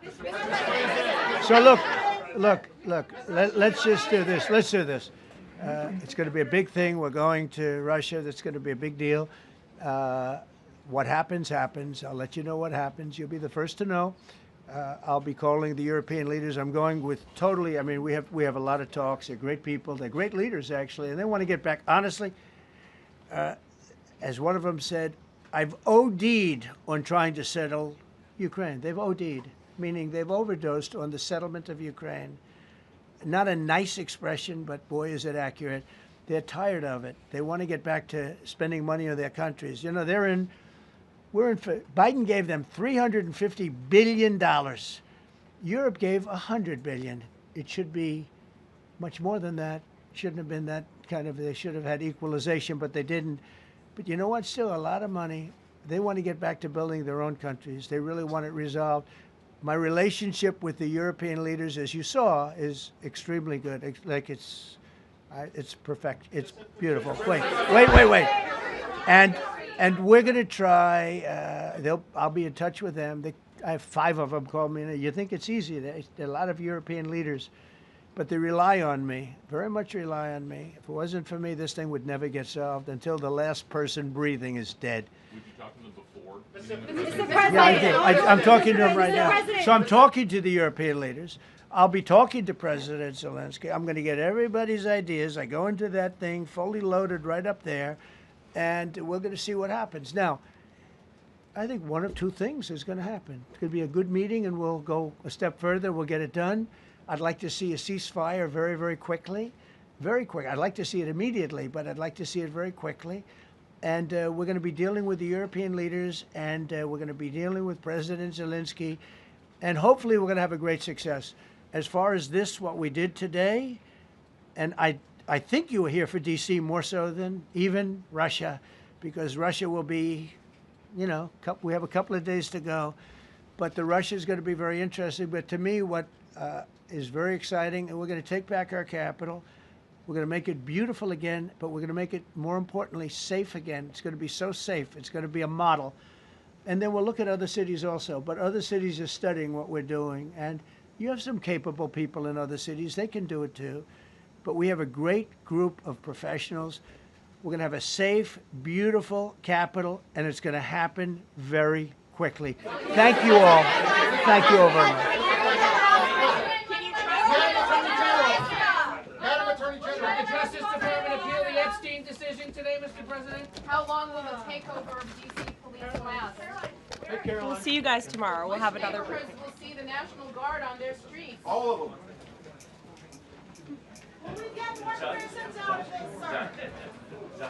So look. Let's just do this. Let's do this. It's going to be a big thing. We're going to Russia. That's going to be a big deal. What happens, happens. I'll let you know what happens. You'll be the first to know. I'll be calling the European leaders. I'm going with totally. I mean, we have a lot of talks. They're great people. They're great leaders, actually, and they want to get back. Honestly, as one of them said, I've OD'd on trying to settle Ukraine. They've OD'd, meaning they've overdosed on the settlement of Ukraine. Not a nice expression, but boy, is it accurate. They're tired of it. They want to get back to spending money on their countries. You know, Biden gave them $350 billion. Europe gave $100 billion. It should be much more than that. Shouldn't have been that kind of, they should have had equalization, but they didn't. But you know what? Still a lot of money. They want to get back to building their own countries. They really want it resolved. My relationship with the European leaders, as you saw, is extremely good. It's perfect. It's beautiful. Wait. And we're going to try. I'll be in touch with them. I have 5 of them call me. You think it's easy? There are a lot of European leaders, but they rely on me. Very much rely on me. If it wasn't for me, this thing would never get solved until the last person breathing is dead. Would you talk to them before? Mr. President. Yeah, I did. I'm talking to them right now. So I'm talking to the European leaders. I'll be talking to President Zelensky. I'm going to get everybody's ideas. I go into that thing fully loaded right up there, and we're going to see what happens. Now, I think one of 2 things is going to happen. It's going to be a good meeting, and we'll go a step further. We'll get it done. I'd like to see a ceasefire very, very quickly. Very quick. I'd like to see it immediately, but I'd like to see it very quickly. And we're going to be dealing with the European leaders, and we're going to be dealing with President Zelensky, and hopefully we're going to have a great success. As far as this, what we did today, and I think you were here for D.C. more so than even Russia, because Russia will be, we have a couple of days to go, but the Russia is going to be very interesting. But to me, what is very exciting, and we're going to take back our capital. We're going to make it beautiful again, but we're going to make it, more importantly, safe again. It's going to be so safe. It's going to be a model. And then we'll look at other cities also. But other cities are studying what we're doing. And you have some capable people in other cities. They can do it too. But we have a great group of professionals. We're going to have a safe, beautiful capital, and it's going to happen very quickly. Thank you all. Thank you all very much. Should the Justice Department appeal the Epstein decision today, Mr. President? How long will the takeover of DC police last? We'll see you guys tomorrow. We'll have another briefing. We'll see the National Guard on their streets. All of them. Will we get more prisons out of this, sir?